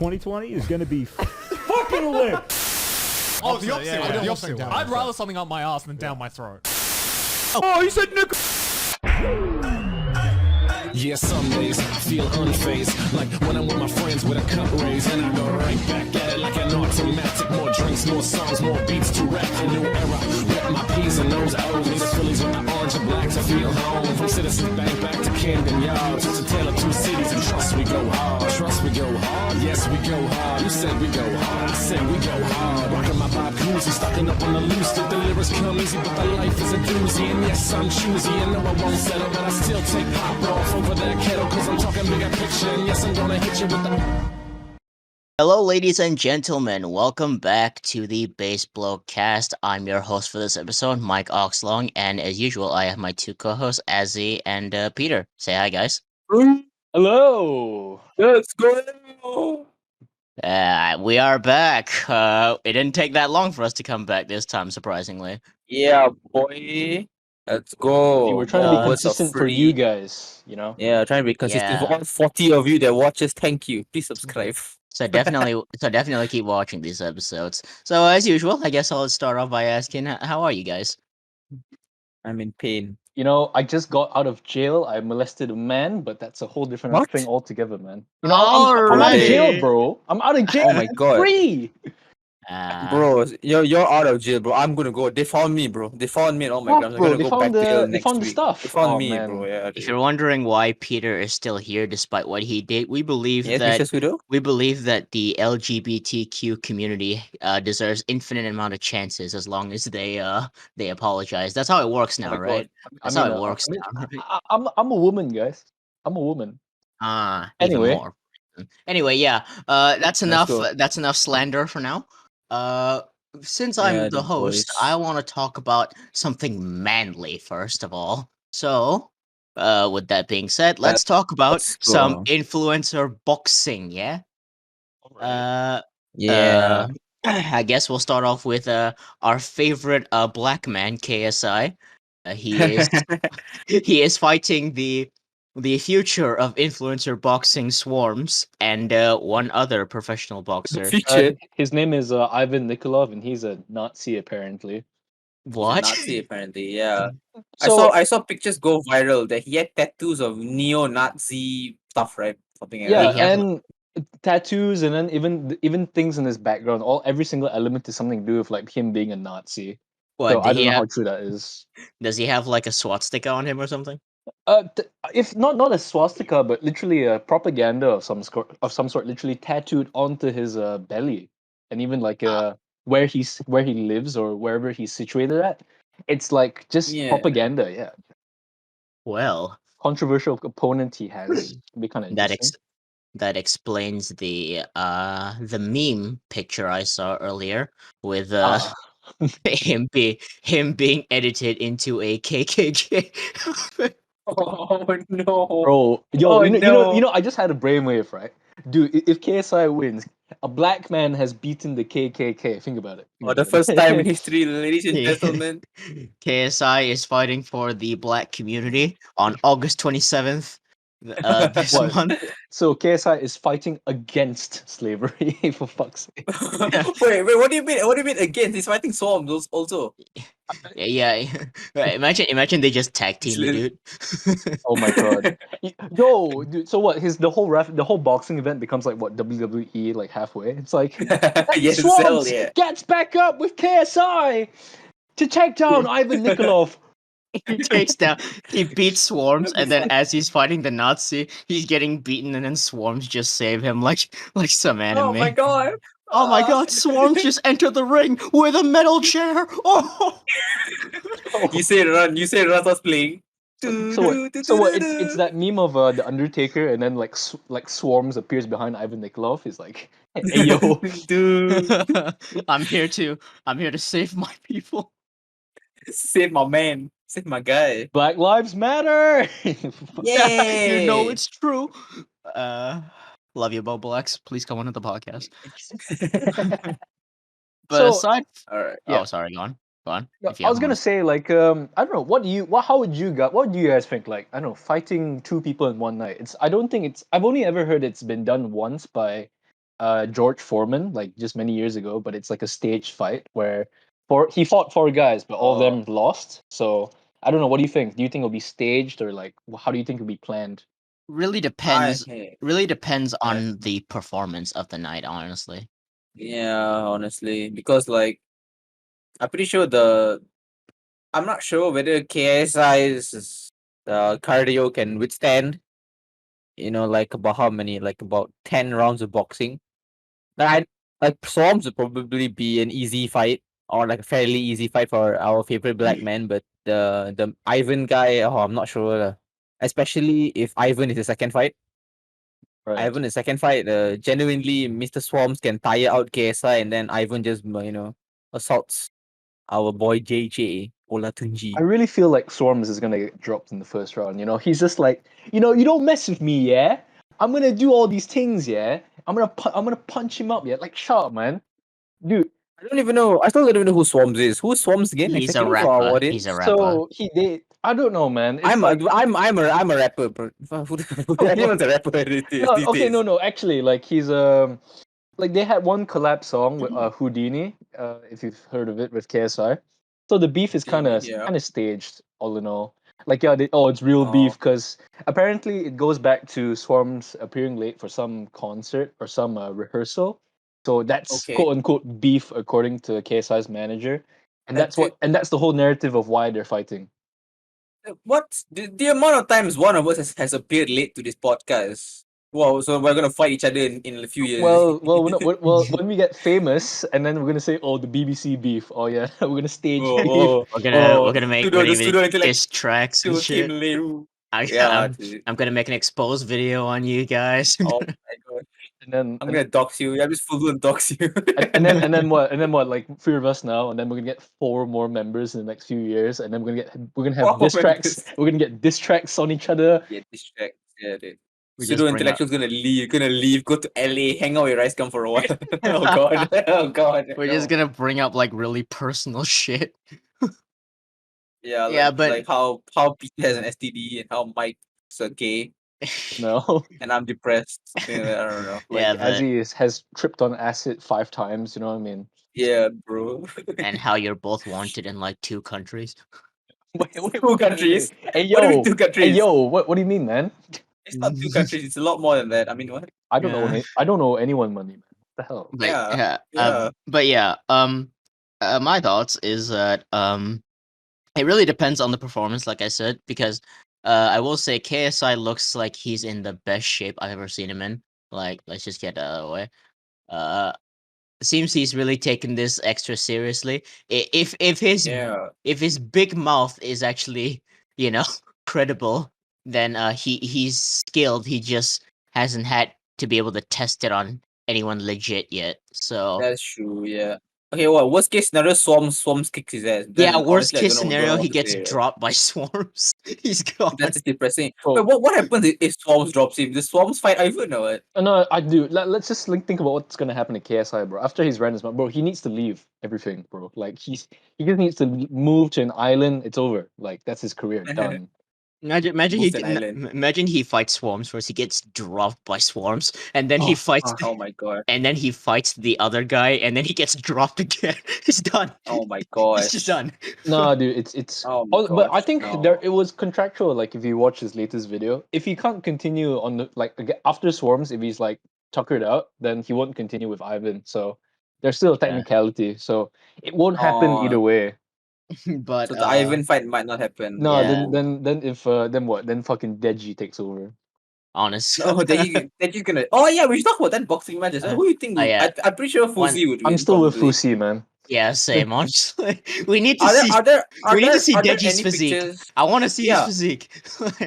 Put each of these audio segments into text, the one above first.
2020 is gonna be fucking lit. Oh, the opposite. yeah, I do the the opposite opposite. way. I'd rather something up my ass than down my throat. Oh, you said nigga. Yeah, some days I feel unfazed, like when I'm with my friends with a cup raised, and I go right back at it like an automatic. More drinks, more songs, more beats to rap. A new era, rep my P's and those O's. Need the Phillies with the orange and black to feel home. From Citizens Bank back to Camden Yards, it's a tale of two cities, and trust we go hard. Trust we go hard, yes we go hard. You said we go hard, I said we go hard. Rocking my Bob Cousy, stocking up on the loose. That the lyrics come easy, but the life is a doozy. And yes, I'm choosy, and no, I won't settle, but I still take pop off over that kettle, cause I'm talking bigger picture, and yes, I'm gonna hit you with the... Hello, ladies and gentlemen. Welcome back to the Bloke cast. I'm your host for this episode, Mike Oxlong, and as usual, I have my two co-hosts, Azzy and Peter. Say hi, guys. Hello. Let's go. We are back. It didn't take that long for us to come back this time, surprisingly. Yeah, boy. Let's go. See, we're trying to be More words of consistent for free. you guys, you know? Yeah, trying to be consistent. Yeah. For all 40 of you that watches, thank you. Please subscribe. So definitely keep watching these episodes. So as usual, I guess I'll start off by asking, how are you guys? I'm in pain. You know, I just got out of jail. I molested a man, but that's a whole different What? thing altogether, man. You know, I'm out of jail, Alright. bro. I'm out of jail. Oh my god. Free. Bro, you're out of jail, bro. I'm gonna go. They found me, bro. They found me and all my Fuck, crimes. I'm bro, gonna they go found back to the- jail they next found the week. stuff. They found Oh, me, man. bro. Yeah. If you're wondering why Peter is still here despite what he did, we believe Yes, that Mr. Sudo? we believe that the LGBTQ community deserves infinite amount of chances as long as they apologize. That's how it works Oh now, my God. right? That's how it works I mean, now. Right? I'm a woman, guys. I'm a woman. Even Anyway. more. Anyway, yeah. That's Let's enough. go. That's enough slander for now. Since I'm Yeah, the the host, boys. I want to talk about something manly first of all. So, with that being said, let's talk about Let's some go. influencer boxing. Yeah. Yeah. I guess we'll start off with our favorite black man, KSI. He is he is fighting the future of influencer boxing swarms and one other professional boxer. Future. His name is Ivan Nikolov, and he's a Nazi apparently. He's a What? Nazi, apparently. Yeah. So I saw pictures go viral that he had tattoos of neo-Nazi stuff, right? Something like yeah, Did he have- and tattoos, and then even things in his background. Every single element is something to do with like him being a Nazi. What? So I Did don't he know have? how true that is. Does he have like a swastika on him or something? If not a swastika, but literally a propaganda of some sort, literally tattooed onto his belly, and even like where he lives or wherever he's situated at. It's like just Yeah. propaganda. Yeah, Well, controversial opponent he has. It'd be kind of that interesting. that explains the meme picture I saw earlier with Ah. him being edited into a KKK. Oh no. Bro, yo, Oh, you no. know, I just had a brainwave, right? Dude, if KSI wins, a black man has beaten the KKK. Think about it. For the first time in history, ladies and Yeah. gentlemen. KSI is fighting for the black community on August 27th this What? month. So KSI is fighting against slavery, for fuck's sake. wait, what do you mean? What do you mean against? He's fighting swarms also. Yeah. Right, imagine they just tag team the dude. Oh my god. Yo, dude, so what? The whole boxing event becomes like what, WWE like halfway? It's like Yes, Swans yeah. gets back up with KSI to take down Ivan Nikolov. He beats Swarms, and then as he's fighting the Nazi, he's getting beaten, and then Swarms just save him like some anime. Oh my god. Oh my god, Swarms just entered the ring with a metal chair! Oh! You say run was playing. So what? It's that meme of the Undertaker, and then like Swarms appears behind Ivan Nikolov. He's like, hey yo, Dude, I'm here to save my people. save my man. Save my guy. Black Lives Matter. Yay! You know it's true. Love you, Blokes. Please come on to the podcast. But So- aside, Alright. Yeah. oh sorry, go on. No, If you I was have gonna more. say like I don't know what do you guys think, like I don't know, fighting two people in one night? I've only ever heard it's been done once by George Foreman like just many years ago, but it's like a staged fight where he fought 4 guys, but all of them lost. So I don't know. What do you think? Do you think it'll be staged or like how do you think it'll be planned? Really I depends. hey, Really depends yeah, on the performance of the night. Honestly, yeah, honestly, because like I'm pretty sure I'm not sure whether KSI's cardio can withstand, like about how many, like about 10 rounds of boxing. Like, like Swarms would probably be an easy fight or like a fairly easy fight for our favorite black man, but the Ivan guy, oh, I'm not sure. Especially if Ivan is the second fight. Right. Ivan is second fight. Genuinely, Mr. Swarms can tire out KSI, and then Ivan just assaults our boy JJ Olatunji. I really feel like Swarms is gonna get dropped in the first round. He's just like, you don't mess with me, yeah. I'm gonna do all these things, yeah. I'm gonna punch him up, yeah. Like, shut up, man, dude. I don't even know. I still don't even know who Swarms is. Who's Swarms again? he's a Exactly for our rapper. audience. He's a rapper. So I don't know, man. It's I'm like, a, I'm a rapper, bro. Anyone's a rapper these no, these okay, days. no, actually, like he's like they had one collab song with Houdini, if you've heard of it with KSI. So the beef is kind Houdini, of yeah. staged, all in all. Like yeah, it's real beef Oh. because apparently it goes back to Swarms appearing late for some concert or some rehearsal. So that's Okay. quote unquote beef according to KSI's manager, and That that's the whole narrative of why they're fighting. What the amount of times one of us has appeared late to this podcast? Wow, so we're gonna fight each other in a few years. When we get famous, and then we're gonna say, "Oh, the BBC beef." Oh yeah, we're gonna stage beef. Oh, We're gonna make the pseudo diss tracks and shit. Yeah, I'm gonna make an exposed video on you guys. oh my god. And then I'm gonna dox you. I'm just full blown dox you. and then what? Like 3 of us now, and then we're gonna get 4 more members in the next few years, and then we're gonna have Four diss tracks. members. We're gonna get diss tracks on each other. Yeah, distract. Yeah, dude. We just Pseudo bring up- intellectuals gonna leave, go to LA, hang out with Rice Gum for a while. Oh god. Oh god. We're just gonna bring up like really personal shit. Yeah, Yeah, but- like how Peter has an STD and how Mike's a gay No, and I'm depressed. Something like that, I don't know. like Yeah, but- Azzy has tripped on acid 5 times. You know what I mean? Yeah, bro. and how you're both wanted in like 2 countries. Wait, 2 countries. Hey What do you yo, mean 2 hey countries? yo, what do you mean, man? It's not 2 countries. It's a lot more than that. I mean, what? I don't know. Yeah. I don't know anyone money, man. What the hell? But Yeah, my thoughts is that it really depends on the performance, like I said, because I will say KSI looks like he's in the best shape I've ever seen him in. Like, let's just get that out of the way. Seems he's really taken this extra seriously. If his Yeah. if his big mouth is actually credible, then he's skilled. He just hasn't had to be able to test it on anyone legit yet. So That's true, yeah. Okay, well, worst case scenario, Swarms kicks his ass. yeah, Then, worst honestly, I case don't know scenario, what he to gets say. dropped by swarms. He's gone. That's just depressing. Oh. But what happens if Swarms drops him? Does Swarms fight Ivan or what? No, I do. Let's just think about what's gonna happen to KSI, bro. After he's ran his mouth, bro, he needs to leave everything, bro. Like he just needs to move to an island. It's over. Like that's his career done. Imagine Moves to an island. imagine he fights swarms first. He gets dropped by swarms, and then he fights, Oh my god. and then he fights the other guy, and then he gets dropped again. He's done. Oh my god. He's just done. No, dude, it's. Oh my But I gosh, think no. it was contractual. Like if you watch his latest video, if he can't continue on the after Swarms, if he's like tuckered out, then he won't continue with Ivan. So there's still a technicality. So it won't happen either way. But So the Ivan fight might not happen. No, Yeah. then if then what? Then fucking Deji takes over. honest, Oh, they're just gonna. Oh yeah, we should talk about that boxing match as well. Who do you think? yeah. I'm pretty sure Fuzi would win. I'm still with probably. Fusi, man. yeah, same. Honestly, we need to Are there see. are there are we need there, to see are there Deji's any physique. pictures? I want to see Yeah. his physique.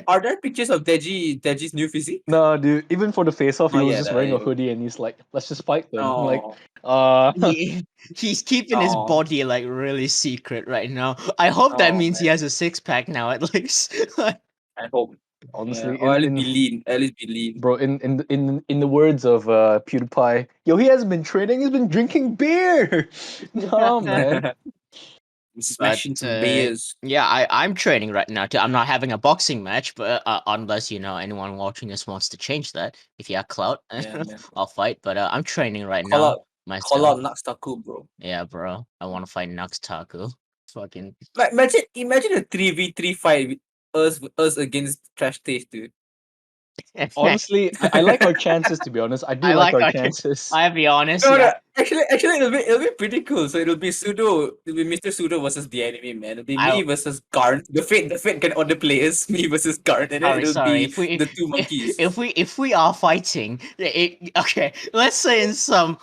Are there pictures of Deji's new physique? No, dude. Even for the face-off, he Oh, was yeah, just that wearing a is. hoodie, and he's like, "Let's just fight them." I'm like, Oh, He's keeping his Oh. body like really secret right now. I hope that Oh, means he man. has a 6-pack now at least. I hope. honestly, Or at least be lean. At least be lean. bro, in the words of PewDiePie, yo, he hasn't been training. He's been drinking beer. No, man. Smashing some uh, beers. Yeah, I'm training right now too. I'm not having a boxing match, but unless anyone watching this wants to change that, if you have clout, Yeah, man. I'll fight. But I'm training right Call now out, call myself. out Naxtaku, bro. Yeah, bro. I want to fight Nux Taku. Fucking. Imagine a 3v3 fight with us against Trash Taste, dude. Honestly, I like our chances, to be honest. I do I like like our our. chances. I'll be honest. No, Yeah. no. Actually, it'll be pretty cool. So it'll be Mr. Pseudo versus the enemy man. It'll be I me versus Garn. The Fate can order players. Me versus Garn, and then sorry, it'll sorry. be If we the two monkeys. if we are fighting, okay. Let's say in some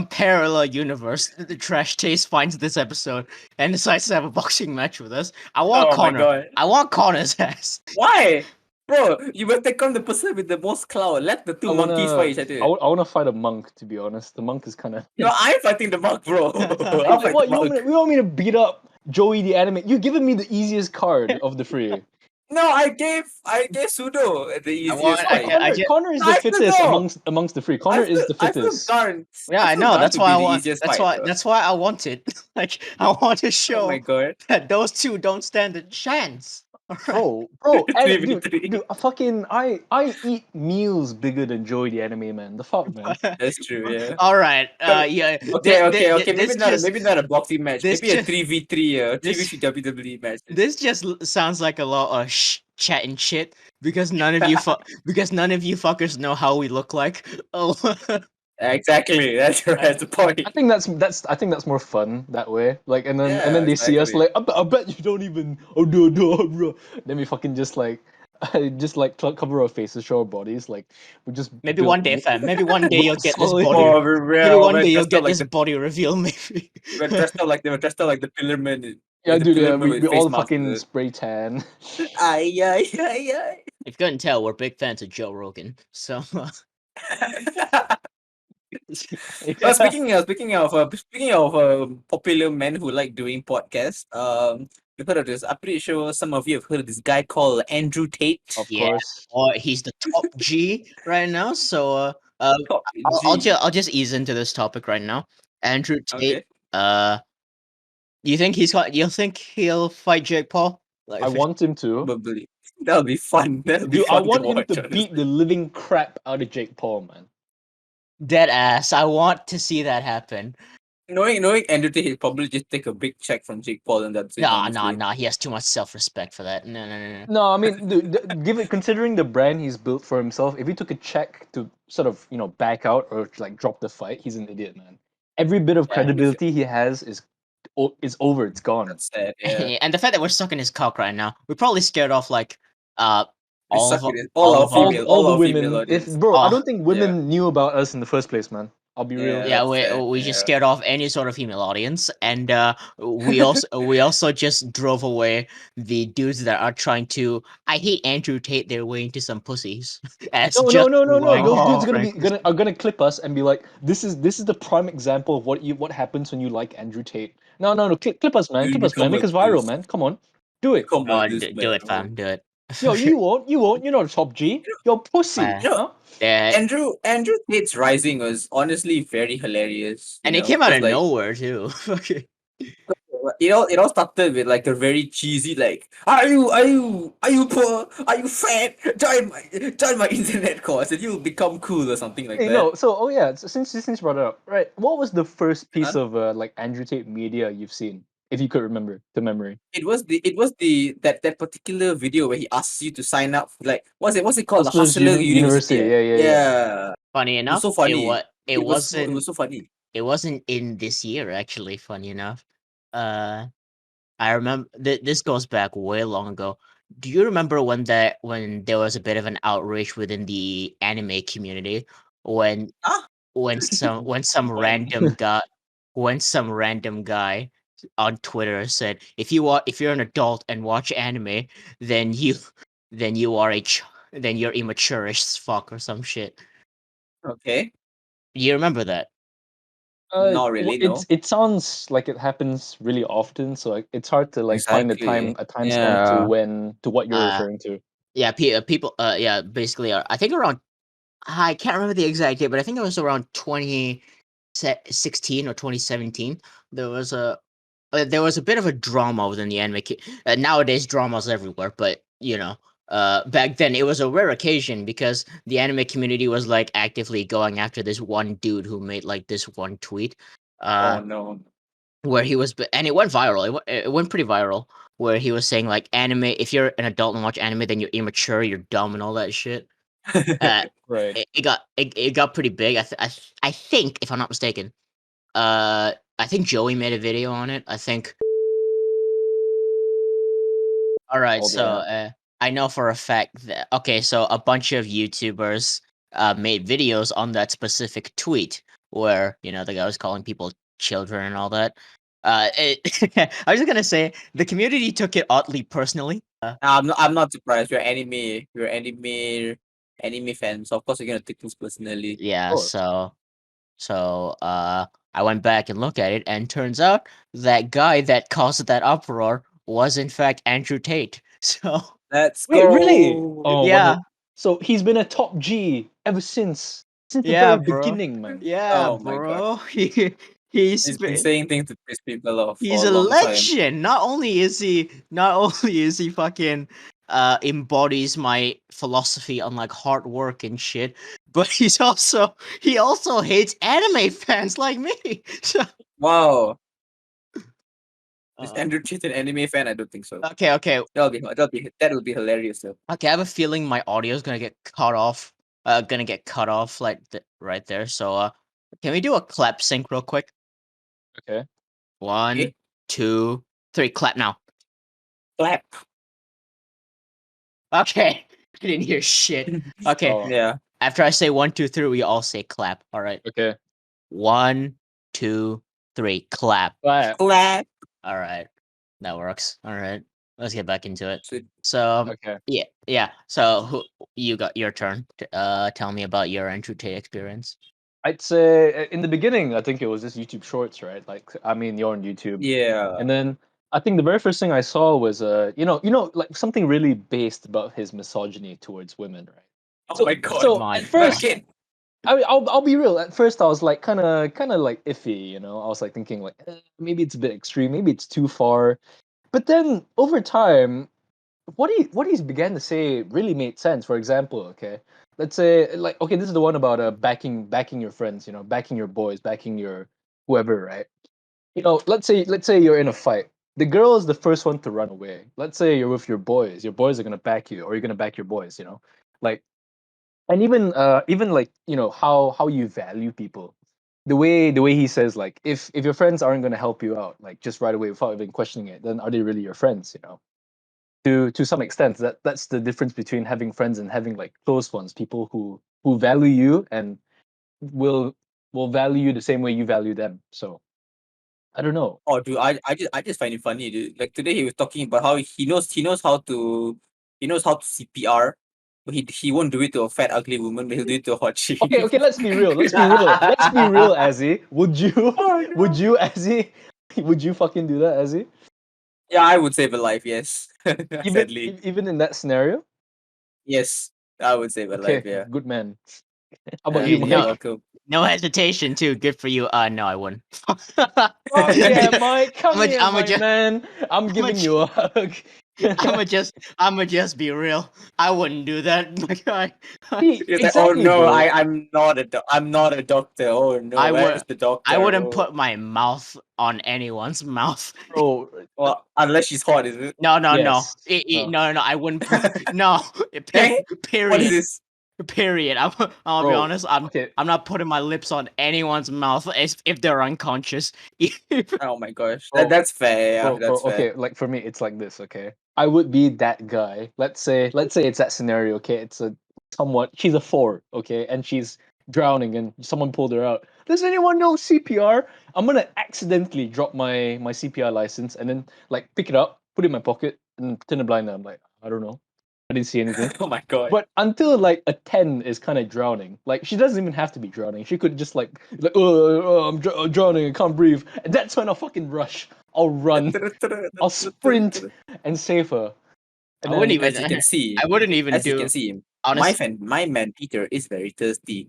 parallel universe, the Trash Taste finds this episode and decides to have a boxing match with us. I want Oh my Connor. god. I want Connor's ass. Why? Bro, you will take on the person with the most clout. Let the two monkeys fight each other. I wanna fight a monk, to be honest. The monk is kind of. No, I'm fighting the monk, bro. I'll fight What the monk. you want me to beat up Joey the anime? You're giving me the easiest card of the three. No, I gave Pseudo the I easiest want. fight. Connor is No, the I still fittest know. amongst the three. Connor is the I feel fittest. Garn. Yeah, I feel know. Garn That's to why be I the want. easiest That's fight, why. though. That's why I want it. Like I want to Oh my show god. that those two don't stand a chance. Alright. Bro, and 3v3. dude, I eat meals bigger than Joey the anime man. The fuck, man. That's true, yeah. All right. But Yeah. okay. This just Maybe not a boxing match. this Maybe a just 3v3 this 3v3 WWE match. this just sounds like a lot of chatting shit because none of you fuckers know how we look like. Oh. Exactly. That's right. That's the point. I think that's more fun that way. Like, and then Yeah, they see us exactly. like, I bet you don't even. Oh no, bro. Then we fucking just like, cover our faces, show our bodies. Like we just Maybe built one day, fam. Maybe one day you'll get this solid- body. Oh, we're Maybe one we're day you'll dressed up get like this the body reveal. Maybe. we're dressed up like the pillar man. Yeah, The dude. pillar Yeah, man we with face all mask. fucking spray tan. Ay, ay, ay, ay. If you couldn't tell, we're big fans of Joe Rogan. So. Well, speaking of popular men who like doing podcasts, you've heard of this. I'm pretty sure some of you have heard of this guy called Andrew Tate. Of Yeah. course. Or he's the top G right now. So Top I'll G. just ease into this topic right now. Andrew Tate. Okay. You think you think he'll fight Jake Paul? Like, I want him to. Probably. That'll be fun. That'll be Dude, I fun want to him watch. to beat the living crap out of Jake Paul, man. dead ass. I want to see that happen. Knowing Andrew Tate, he'll probably just take a big check from Jake Paul and that's it. honestly. Nah. He has too much self-respect for that. No. No, I mean, dude, considering the brand he's built for himself, if he took a check to sort of back out or like drop the fight, he's an idiot, man. Every bit of Yeah, credibility he has is over. It's gone. That's sad. Yeah. And the fact that we're stuck in his cock right now, we're probably scared off like We all suck of at it. All our of our- female, all the our female women. audience. I Oh, don't think women knew about us in the first place, man. I'll be real. yeah, that's sad, we just yeah. scared off any sort of female audience, and we also just drove away the dudes that are trying to. I hate Andrew Tate their way into some pussies. As No. just Those dudes Oh, are gonna clip us and be like, this is the prime example of what happens when you like Andrew Tate. No, clip us, man. You Clip us, man. become Make a us viral, this. man. Come on, do it. Come on, this do it, man. fam. Do it. Yo, you won't. You're not a top G. You're pussy. Uh, No, Huh? Yeah, Andrew Tate's rising was honestly very hilarious. and it came out 'cause, of like, nowhere too. Okay. it all started with like a very cheesy like, are you poor? Are you fat? Join my internet course and you'll become cool or something like Hey, that. no. So, since you brought it up, right? What was the first piece Huh? of like Andrew Tate media you've seen, if you could remember to memory? It was that particular video where he asks you to sign up like what's it called? The Hustlers Hustler University. University. Yeah. Yeah. Funny It was enough, so funny. it It was wasn't so funny. it wasn't in this year actually. Funny enough, uh, I remember this goes back way long ago. Do you remember when there was a bit of an outrage within the anime community when Huh? when some random guy on Twitter said if you're an adult and watch anime, then you are then you're immature as fuck or some shit. Okay. You remember that? Not really, no. It sounds like it happens really often, so like, it's hard to like find Exactly. a timestamp Yeah. to what you're Uh, referring to. Yeah, people. Yeah, basically, I think around. I can't remember the exact date, but I think it was around 2016 or 2017. There was there was a bit of a drama within the anime. Nowadays, drama's everywhere, but back then it was a rare occasion because the anime community was like actively going after this one dude who made like this one tweet, Oh no. where he was, and it went viral. It went pretty viral, where he was saying like, anime. If you're an adult and watch anime, then you're immature, you're dumb, and all that shit. Right. It got pretty big. I think, if I'm not mistaken, I think Joey made a video on it. I think. All right, Oh, so I know for a fact that so a bunch of YouTubers made videos on that specific tweet where the guy was calling people children and all that. I was just gonna say the community took it oddly personally. I'm not surprised. You're anime fans. So of course you're gonna take things personally. Yeah, course. so I went back and looked at it, and turns out that guy that caused that uproar was in fact Andrew Tate. So Let's Wait, go. really? Oh, yeah, so he's been a top G ever since the yeah, very bro. beginning, man. Yeah, Oh my god. bro. He's been saying things to piss people off He's for a a long time. legend. Not only is he fucking embodies my philosophy on like hard work and shit, but he also hates anime fans like me. So Wow. Is uh, Andrew Tate an anime fan? I don't think so. okay. That will be hilarious though. Okay, I have a feeling my audio is gonna get cut off. Gonna get cut off like right there. So can we do a clap sync real quick? Okay. 1, Okay. 2, 3, clap now. Clap. Okay, I didn't hear shit. Okay, Oh, Yeah. after I say 1, 2, 3, we all say clap. All right. okay. 1, 2, 3, clap. Clap. Clap. All right, that works. All right, let's get back into it. Sweet. So Okay. yeah. So you got your turn. Tell me about your Andrew Tate experience. I'd say in the beginning, I think it was just YouTube Shorts, right? Like, I mean, you're on YouTube, Yeah. and then I think the very first thing I saw was like something really based about his misogyny towards women, right? Oh my god. So My at first, Again. I'll be real. At first, I was like kind of like iffy, I was like thinking like maybe it's a bit extreme, maybe it's too far. But then over time, what he's began to say really made sense. For example, okay, let's say like okay, this is the one about backing your friends, backing your boys, backing your whoever, right? Let's say you're in a fight. The girl is the first one to run away. Let's say you're with your boys. Your boys are gonna back you, or you're gonna back your boys. Like and even like how you value people. The way he says like if your friends aren't gonna help you out like just right away without even questioning it, then are they really your friends? To some extent that's the difference between having friends and having like close ones, people who value you and will will value you the same way you value them. So I don't know. Oh, dude, I just find it funny, dude. Like today, he was talking about how he knows how to CPR, but he won't do it to a fat ugly woman, but he'll do it to a hot chick. Okay, let's be real. Azzy. Would you Oh, would you Azzy would you fucking do that, Azzy? Yeah, I would save a life. Yes, Even sadly, even in that scenario? yes, I would save a life. Okay, Yeah. good man. How about Hey, you, You're no, Mike? welcome. no hesitation too. Good for you. No, I wouldn't. Oh yeah, Mike, come I'ma- here, I'ma my just- man. I'm giving you a hug. I'ma just be real. I wouldn't do that. My guy. See, He's like, oh exactly, no, bro. I'm not a doctor. Oh no, I where would. is the doctor? I wouldn't Oh. put my mouth on anyone's mouth. Bro, Well, unless she's hot, is it? No. yes. No. I wouldn't put. No. Eh? What is Period. this? Period. I'll be Bro, honest. okay. I'm not putting my lips on anyone's mouth if they're unconscious. Oh my gosh, Bro, that's fair. Yeah, bro, that's fair. okay, like for me, it's like this, okay? I would be that guy. Let's say it's that scenario, okay? It's a somewhat she's a 4, okay, and she's drowning and someone pulled her out. Does anyone know CPR? I'm gonna accidentally drop my CPR license and then like pick it up, put it in my pocket, and turn a blind eye. I'm like, I don't know. I didn't see anything. Oh my god. But until like a 10 is kind of drowning, like she doesn't even have to be drowning. She could just like oh, I'm drowning, I can't breathe. And that's when I'll fucking rush. I'll run, I'll sprint and save her. And I wouldn't then, even. As you can see, I wouldn't even as you do. can see, Honest, my man Peter is very thirsty.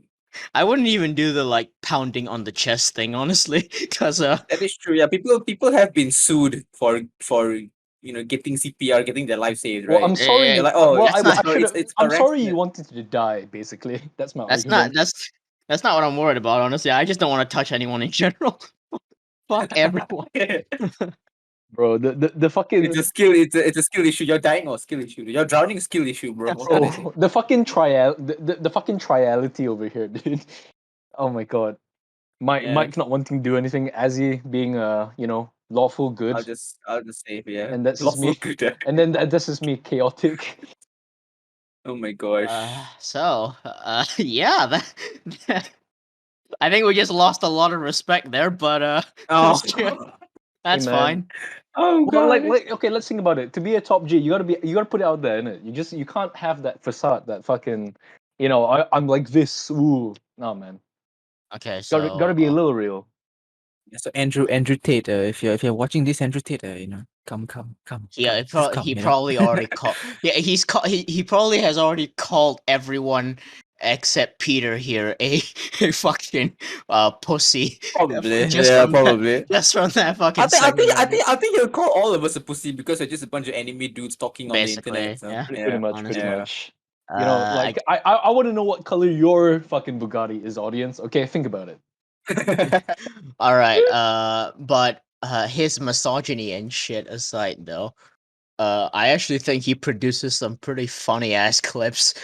I wouldn't even do the like pounding on the chest thing, honestly, because That is true. Yeah, people have been sued for getting CPR, getting their life saved, Well, right? I'm sorry. They're like, oh, Well, that's not I should have. it's I'm sorry you harassment. wanted to die. Basically, that's my that's not argument. that's not what I'm worried about, honestly. I just don't want to touch anyone in general. Fuck everyone. Bro, the fucking It's a skill. It's a skill issue. You're dying or skill issue. You're drowning, skill issue, bro. What can I say? bro, the fucking the fucking triality over here, dude. Oh my god. Yeah. Mike not wanting to do anything, Azzy being lawful good, I'll just say, yeah. and that's just Lawful me. good. Yeah. And then this is me, chaotic. Oh my gosh. Yeah, I think we just lost a lot of respect there, but Oh. that's man. fine. Oh Well, god. okay, let's think about it. To be a top G, you gotta put it out there, innit? You can't have that facade, that fucking, I'm like this. Ooh, no, man. Okay, Gotta be a little real. Yeah, so Andrew Tate, if you're watching this, Andrew Tate, come, Yeah, just come, he you know? probably already called. Yeah, he probably has already called everyone except Peter here a fucking pussy. Probably, Just yeah, from that, probably. just from that fucking I think, I segment. think, I think, I think he'll call all of us a pussy because we're just a bunch of enemy dudes talking on the internet. Basically, So, yeah. Pretty much, pretty honestly. much. I I want to know what color your fucking Bugatti is, audience. Okay, think about it. all right. But his misogyny and shit aside, though, I actually think he produces some pretty funny ass clips.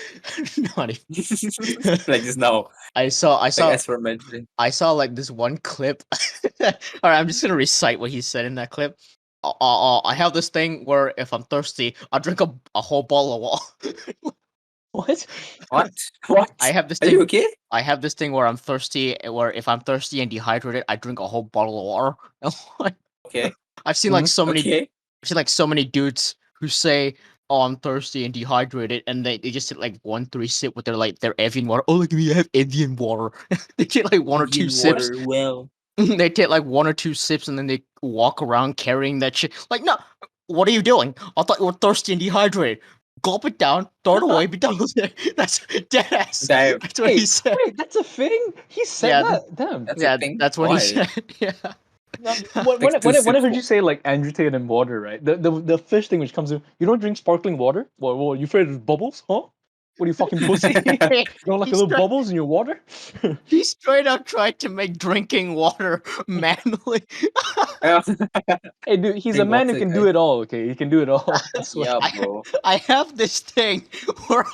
Not even. like just now, I saw like as for mentioning. I saw like this one clip. All right, I'm just gonna recite what he said in that clip. I have this thing where if I'm thirsty, I drink a whole bottle of water. What? What? What? I have this Are you thing. okay? I have this thing where I'm thirsty. Where if I'm thirsty and dehydrated, I drink a whole bottle of water. Okay. I've seen like so many. Okay. I've seen like so many dudes who say, "Oh, I'm thirsty and dehydrated," and they just take like 1-3 sip with their Evian water. Oh, look at me, I have Indian water. They take like 1 or 2 sips. Water, well. They take like 1 or 2 sips and then they walk around carrying that shit. Like, no, what are you doing? I thought you were thirsty and dehydrated. Gulp it down, throw it away, be done with it. That's dead ass. Damn. That's what he said. Wait, that's a thing? He said Yeah, that? Damn. That's yeah, a thing. that's what he Why? said. Yeah. Now, Takes two when I sips. heard you say like Andrew Tate and water, right? The first thing which comes to you don't drink sparkling water? What you afraid of bubbles? Huh? What are you fucking pussy? You don't like He a little straight- bubbles in your water? He straight up tried to make drinking water manly. Hey dude, he's a Drink man who water, can guys. do it all, okay? He can do it all. I swear. Yeah, bro. I have this thing where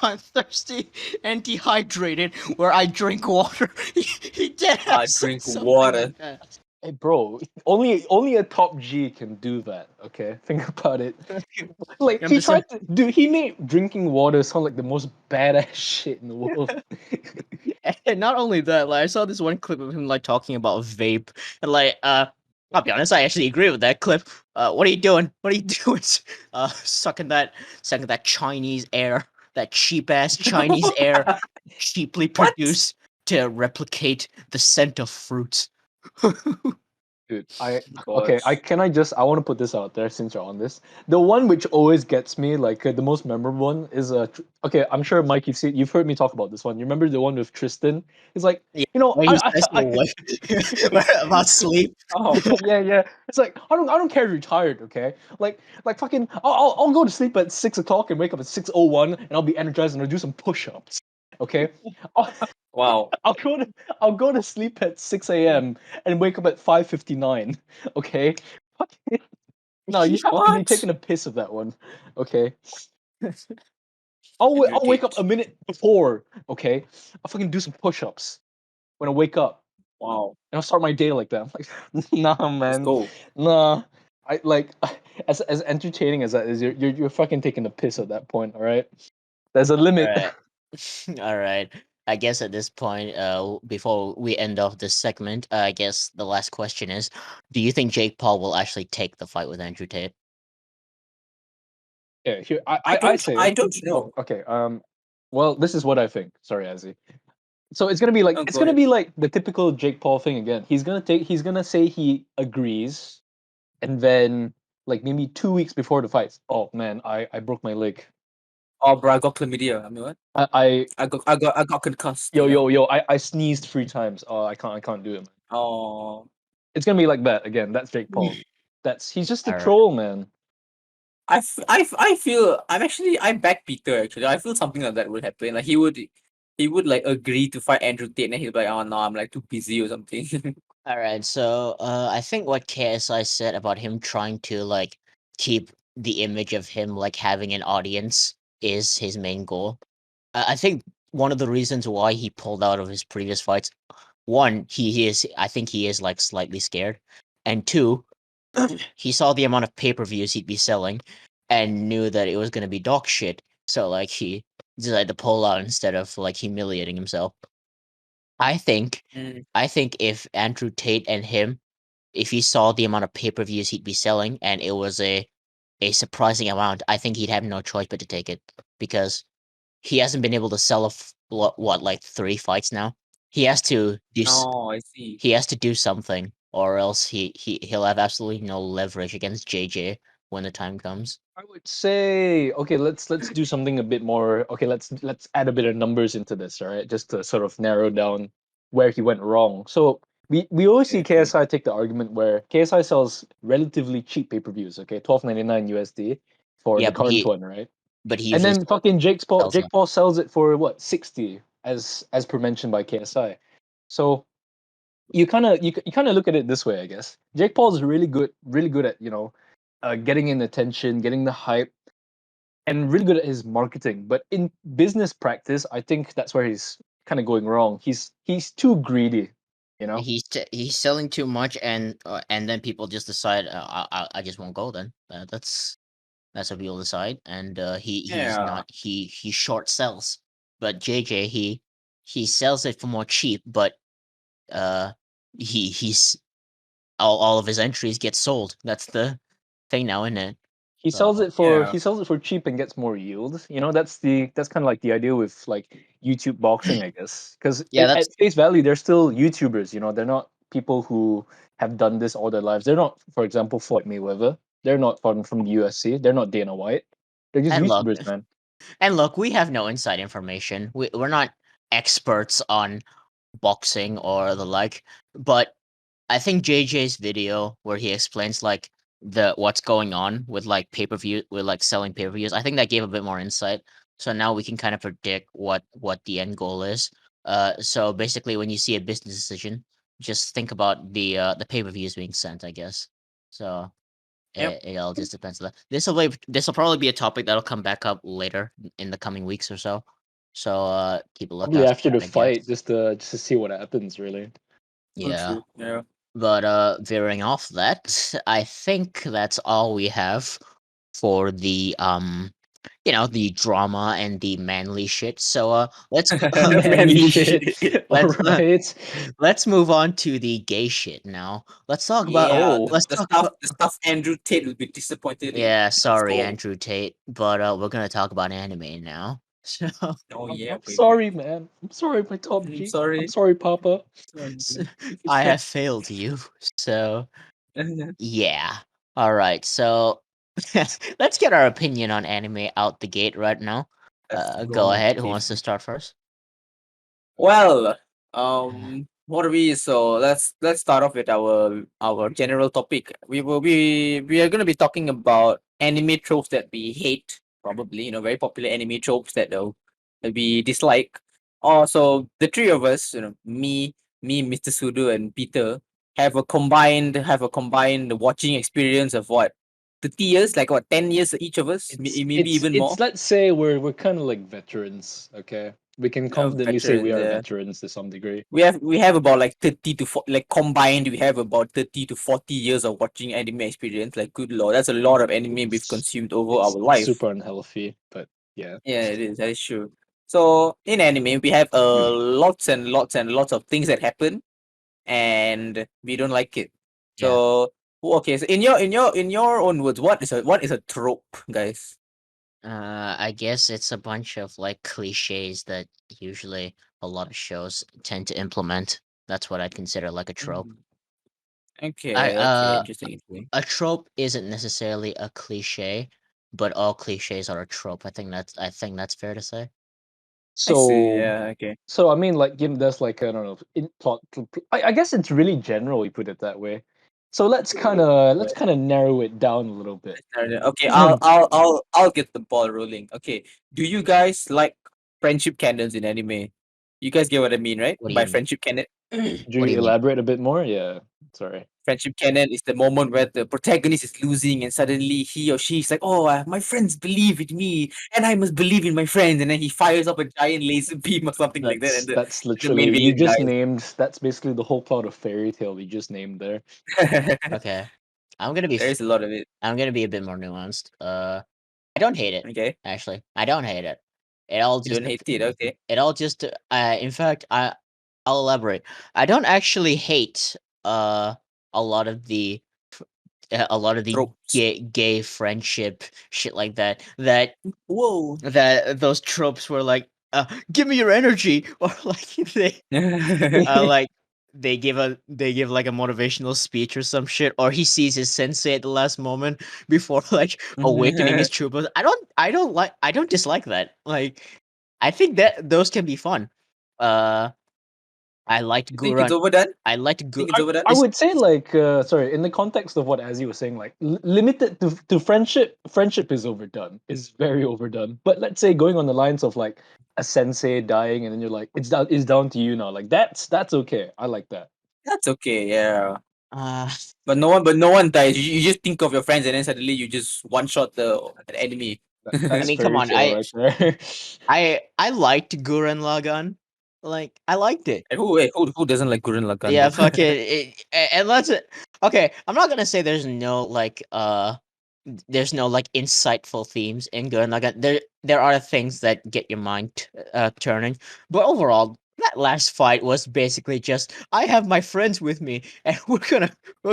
I'm thirsty and dehydrated, where I drink water. He did I have drink something water. like that. Hey bro, only a top G can do that, okay? Think about it. Like I'm he just tried to dude, he made drinking water sound like the most badass shit in the world. And not only that, like I saw this one clip of him like talking about vape, and like I'll be honest, I actually agree with that clip. What are you doing? What are you doing? Sucking that Chinese air, that cheap ass Chinese air, cheaply produced to replicate the scent of fruits. Dude, okay, Gosh. I want to put this out there since you're on this. The one which always gets me, like the most memorable one, is okay. I'm sure Mike, you've heard me talk about this one. You remember the one with Tristan? It's like Yeah, you know, when he says about sleep. Oh, yeah. It's like I don't care if you're tired, okay? Like fucking, I'll go to sleep at 6 o'clock and wake up at 6:01, and I'll be energized and I'll do some push-ups, okay? wow. I'll go to sleep at 6 a.m. and wake up at 5:59. Okay. No, you have to be What? taking a piss of that one. Okay. Andrew I'll wake up Tate. a minute before. Okay. I'll fucking do some push-ups when I wake up, Wow. and I'll start my day like that. I'm like, nah, Let's man. go. Nah. I like as entertaining as that is, you're fucking taking a piss at that point. All right. There's a limit. Alright. Alright. I guess at this point, before we end off this segment, I guess the last question is: do you think Jake Paul will actually take the fight with Andrew Tate? Yeah. Here, I don't know. Okay. Well, this is what I think. Sorry, Azzy. So it's gonna be like Oh, it's go gonna ahead. be like the typical Jake Paul thing again. He's gonna say he agrees, and then like maybe 2 weeks before the fight, oh man, I broke my leg. Oh, bro, I got chlamydia. I mean, what? I I got concussed. I sneezed 3 times. Oh, I can't do it, man. Oh, It's gonna be like that again. That's Jake Paul. He's just a Alright. troll, man. I feel I'm back Peter actually. I feel something like that would happen. Like he would like agree to fight Andrew Tate, and he'll be like, oh no, I'm like too busy or something. Alright, so I think what KSI said about him trying to like keep the image of him like having an audience is his main goal. I think one of the reasons why he pulled out of his previous fights, one, I think he is like slightly scared, and two, he saw the amount of pay-per-views he'd be selling and knew that it was gonna be dog shit. So like he decided to pull out instead of like humiliating himself. I think Mm. I think if Andrew Tate and him, if he saw the amount of pay-per-views he'd be selling and it was a surprising amount, I think he'd have no choice but to take it because he hasn't been able to sell what like 3 fights now. He has to Oh, I see. he has to do something, or else he'll have absolutely no leverage against JJ when the time comes. I would say, okay, let's do something a bit more. Okay, let's add a bit of numbers into this, all right? Just to sort of narrow down where he went wrong. So we always see Okay. KSI take the argument where KSI sells relatively cheap pay-per-views, okay, 12.99 USD for Yeah, the current one, right? but he And usually then fucking sells Jake them. Paul sells it for what, 60 as per mentioned by KSI. So you kind of look at it this way, I guess. Jake Paul's really good at getting in attention, getting the hype, and really good at his marketing. But in business practice, I think that's where he's kind of going wrong. He's too greedy, you know. He's selling too much, and then people just decide I just won't go then. That's what people decide, and he's Yeah. not he short sells. But JJ he sells it for more cheap, but uh he's all of his entries get sold. That's the thing now, isn't it? So Yeah. He sells it for cheap and gets more yield. You know, that's kind of like the idea with like YouTube boxing, I guess. Because yeah, at face value, they're still YouTubers. You know, they're not people who have done this all their lives. They're not, for example, Floyd Mayweather. They're not from the UFC. They're not Dana White. They're just and look, YouTubers, man. and look, we have no inside information. We're not experts on boxing or the like, but I think JJ's video where he explains like the what's going on with like pay-per-view with like selling pay-per-views, I think that gave a bit more insight. So now we can kind of predict what the end goal is. So basically when you see a business decision, just think about the pay-per-views being sent, I guess. So Yep. it all just depends on that. This will probably be a topic that'll come back up later in the coming weeks or so. So keep a Probably lookout for after the that, I guess. fight, just to see what happens, really. Oh, Yeah. true. Yeah. But veering off that, I think that's all we have for the the drama and the manly shit. So Manly shit. All let's right. let's move on to the gay shit now. Let's talk about Yeah. Oh, let's talk about The stuff Andrew Tate will be disappointed in. yeah, Let's sorry, go. Andrew Tate, but we're gonna talk about anime now. So Oh yeah, I'm baby. sorry, man. I'm sorry, my top I'm G. I'm sorry. sorry, Papa. Sorry. I have failed you. So yeah. All right. So let's get our opinion on anime out the gate right now. Let's Go go, ahead. Who wants to baby. start first? Well, what are we? So let's start off with our general topic. We are gonna be talking about anime tropes that we hate, probably very popular anime tropes that we dislike. Also, the three of us, me, Mr. Sudo, and Peter, have a combined watching experience of what 30 years, like what 10 years each of us, maybe even more. It's let's say we're kind of like veterans, okay? We can confidently say we Veterans. are veterans to some degree. We have about like 30 to 40, like combined we have about 30 to 40 years of watching anime experience. Like good lord, that's a lot of anime we've It's consumed over our it's life. super unhealthy, but yeah. Yeah, it is. That is true. So in anime, we have lots and lots and lots of things that happen, and we don't like it. Yeah. So okay, so in your own words, what is a trope, guys? I guess it's a bunch of like cliches that usually a lot of shows tend to implement. That's what I'd consider like a trope. Mhm. I Okay, interesting. A trope isn't necessarily a cliche. but all cliches are a trope. I think that's fair to say. I see. So Yeah. Okay. so I mean, like, there's like, I don't know, in plot. I guess it's really general. You put it that way. So let's kind of narrow it down a little bit. Okay. I'll get the ball rolling. Okay. Do you guys like friendship canons in anime? You guys get what I mean, right? What do By you mean? friendship canon. Do What do you you mean? elaborate a bit more? Yeah, sorry. Friendship canon is the moment where the protagonist is losing and suddenly he or she is like, oh, my friends believe in me and I must believe in my friends. And then he fires up a giant laser beam or something like that. And That's the main literally, you villain just dies. named. That's basically the whole plot of Fairy Tale. We just named there. Okay, I'm gonna be There is a lot of it. I'm gonna be a bit more nuanced. I don't hate it. Okay. Actually, I don't hate it. It all You just don't hate it. Okay. it all just in fact I'll elaborate. I don't actually hate a lot of the a lot of the Tropes. gay friendship shit like that Whoa. those tropes were like give me your energy or like they like they give like a motivational speech or some shit, or he sees his sensei at the last moment before like awakening his troopers. I don't dislike that. Like I think that those can be fun. Uh I liked You think it's Guran. overdone? I liked Think it's overdone? I would say, like, sorry, in the context of what Azzy was saying, like, limited to friendship is overdone, is very overdone. But let's say going on the lines of like a sensei dying, and then you're like, it's down to you now. Like, that's okay. I like that. That's okay. Yeah. uh But no one dies. You just think of your friends and then suddenly you just one shot the enemy. I That's mean come Fairy on, Tale right there. I liked Gurren Lagann. Like I liked it. And who doesn't like Gurren Lagann Yeah, though? fuck it. And let's okay. I'm not gonna say there's no like insightful themes in Gurren Lagann. There are things that get your mind turning, but overall, that last fight was basically just I have my friends with me, and we're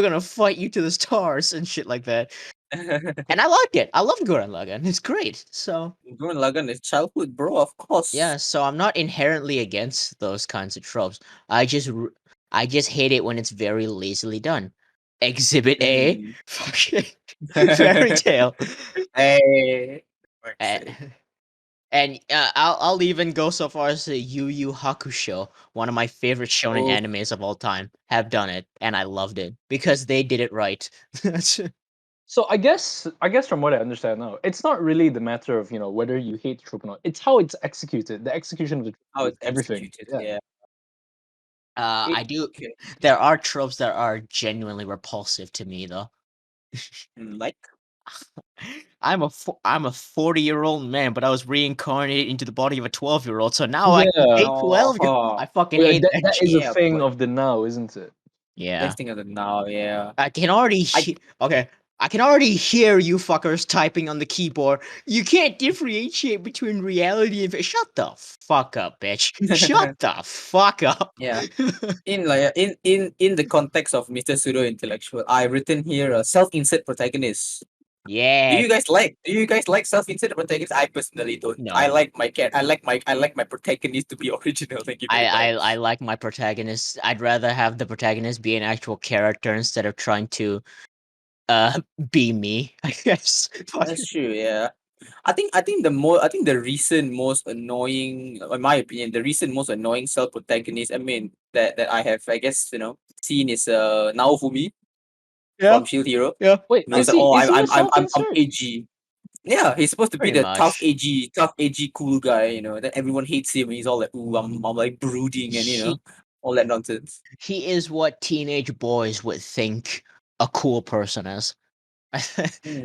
gonna fight you to the stars and shit like that. And I liked it. I love Gurren Lagann. It's great. So Gurren Lagann is childhood, bro. Of yeah, course. so I'm not inherently against those kinds of tropes. I just hate it when it's very lazily done. Exhibit A, Mm. fucking fairy tale. Hey. Fuck's Uh, sake. and I'll even go so far as to Yu Yu Hakusho, one of my favorite shonen Oh, animes of all time, have done it, and I loved it because they did it right. So I guess from what I understand now, it's not really the matter of, whether you hate the trope or not. It's how it's executed. The execution of the how trope is it's everything. executed. Yeah. Yeah. I do. Okay. There are tropes that are genuinely repulsive to me, though. Like. I'm a 40-year-old man, but I was reincarnated into the body of a 12-year-old. So now I can Yeah. hate Oh, 12. I fucking Yeah, hate that, that that is shit. a yeah, thing but of the now, isn't it? Yeah. let's think of it now. Yeah. I can already I okay. I can already hear you fuckers typing on the keyboard. You can't differentiate between reality and shut the fuck up, bitch. Shut the fuck up. yeah. In the context of Mr. Pseudo Intellectual, I written here a self-insert protagonist. Yeah. Do you guys like self-insert protagonists? I personally don't. I No. like my cat. I like my protagonist to be original. Thank you very much. I like my protagonist. I'd rather have the protagonist be an actual character instead of trying to uh be me, I guess. That's true. Yeah. I think the recent most annoying, in my opinion, the recent most annoying self protagonist. I mean that I have, I guess, seen is Naofumi Yeah. from Shield Hero. Yeah. Wait, You know, it's is like, he oh, is he a I'm self-insert? edgy. Yeah, he's supposed to be Pretty the much. tough, edgy, cool guy. That everyone hates him. And he's all like, ooh, I'm like brooding and He all that nonsense. he is what teenage boys would think a cool person is. I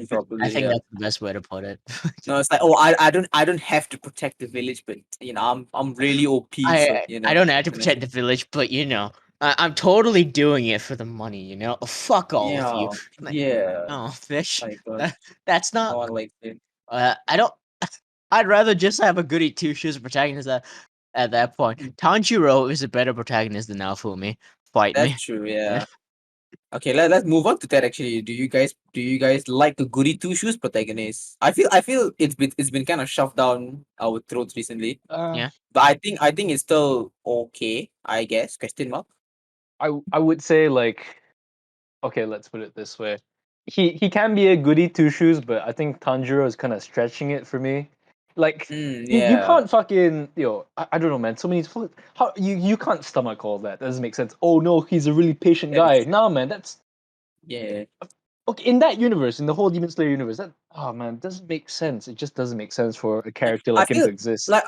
Probably, think yeah. that's the best way to put it. No, it's like, oh, I don't have to protect the village, but I'm really OP, so I don't have to kind of protect shit. the village, but I'm totally doing it for the money. Fuck all of you. Yeah, Like, yeah. oh, fish. My God, That's no not. one likes it. I don't. I'd rather just have a goody two shoes protagonist at that point. Tanjiro is a better protagonist than Naofumi. Fight That's me. true. Yeah. Okay, let's move on to that. Actually, do you guys like a goody two shoes protagonist? I feel it's been kind of shoved down our throats recently, Uh, Yeah. but I think it's still okay. I guess question mark. I would say, like, okay, let's put it this way. he can be a goody two shoes, but I think Tanjiro is kind of stretching it for me. Like you Yeah. can't fucking I don't know, man. So many how you can't stomach all that. That doesn't make sense. Oh no, he's a really patient That guy. is Nah, man, that's yeah. okay in that universe, in the whole Demon Slayer universe. That oh man, doesn't make sense. It just doesn't make sense for a character I like him feel to exist. like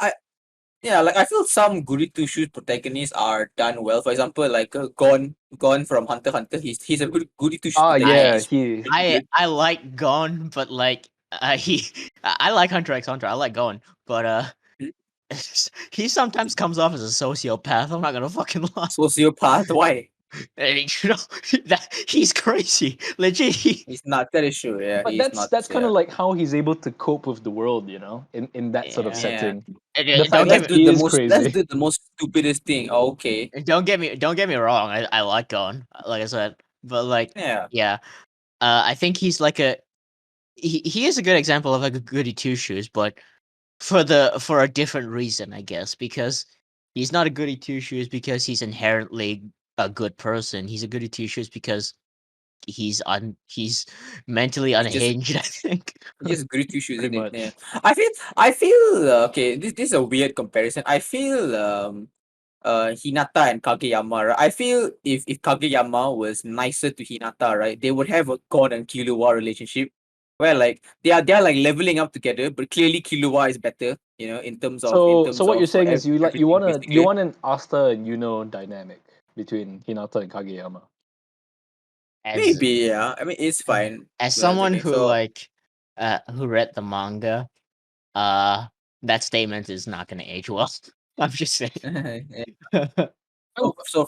I feel some goody two shoes protagonists are done well. For example, like Gon from Hunter x Hunter. He's a good goody two shoes Ah, protagonist. yeah, I He's he. pretty I good. I like Gon, but like he I like Hunter x Hunter. I like Gon, but Hmm? he sometimes comes off as a sociopath. I'm not gonna fucking lie. Sociopath. Why? You know that he's crazy. Legit. He's not. That is true. Yeah, But he's that's nuts. that's kind Yeah. of like how he's able to cope with the world, in that sort of Yeah. Yeah. setting. The And fact don't Let's that get me do he the is most. Let's crazy. do the most stupidest thing. Oh, okay. don't get me wrong. I like Gon, like I said, but like Yeah. yeah, I think he's like he is a good example of like a goody two shoes, but for a different reason, I guess, because he's not a goody two shoes because he's inherently a good person. He's a goody two shoes because he's mentally He's just unhinged. I think. just great issues Pretty in it. Yeah. much. I feel okay. This is a weird comparison. I feel Hinata and Kageyama. Right? I feel if Kageyama was nicer to Hinata, right, they would have a Gon and Killua relationship. Where like they are like leveling up together, but clearly Killua is better, in So terms what you're of saying is you everything you basically. want an Asta and dynamic between Hinata and Kageyama. as Maybe, yeah. I mean it's fine as to answer someone me. who So like who read the manga, uh that statement is not gonna age well. I'm just saying. yeah. Oh, So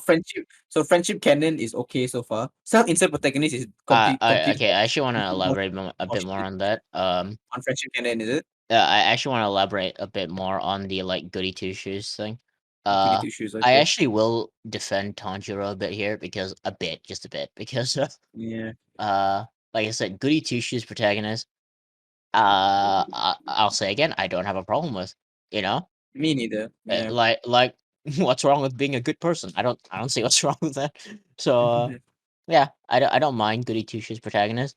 friendship canon is okay so far. Self-insert protagonist is complete Okay, I actually want to complete elaborate a bit more horseshit. on that. On friendship canon, is it? I actually want to elaborate a bit more on the like goody two shoes thing. Goody Uh, two shoes, I okay. actually will defend Tanjiro a bit here because just a bit, because Yeah. like I said, goody two shoes protagonist. I'll say again, I don't have a problem with. You know, Me neither. Yeah. like what's wrong with being a good person? I don't see what's wrong with that. So yeah, I don't mind goody two shoes protagonist.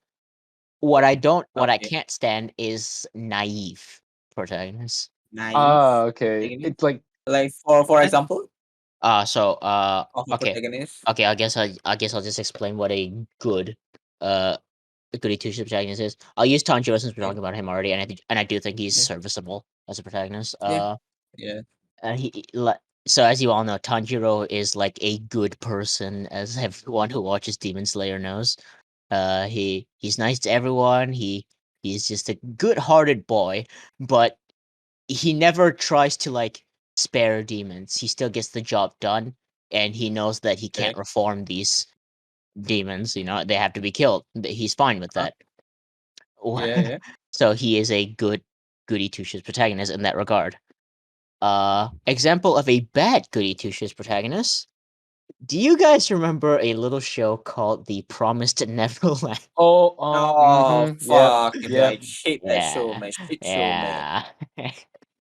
What I Okay. can't stand is naive protagonists. Naive okay. protagonist. It's like Like for Eh, example so of a okay. protagonist. Okay, I guess I'll just explain what a good uh goody two shoes protagonist is. I'll use Tanjiro since we're Yeah. talking about him already, and I do think he's Yeah. serviceable as a protagonist. Yeah. Yeah. So as you all know, Tanjiro is like a good person, as everyone who watches Demon Slayer knows. He's nice to everyone. He's just a good-hearted boy, but he never tries to like spare demons. He still gets the job done, and he knows that he can't Okay. reform these demons. You know, they have to be killed. He's fine with Huh? that. Yeah, yeah. So he is a good goody two shoes protagonist in that regard. Example of a bad goody two shoes protagonist. Do you guys remember a little show called The Promised Neverland? Oh yep, fuck. yep. I hate that show, Yeah, man. Shit show, man. yeah.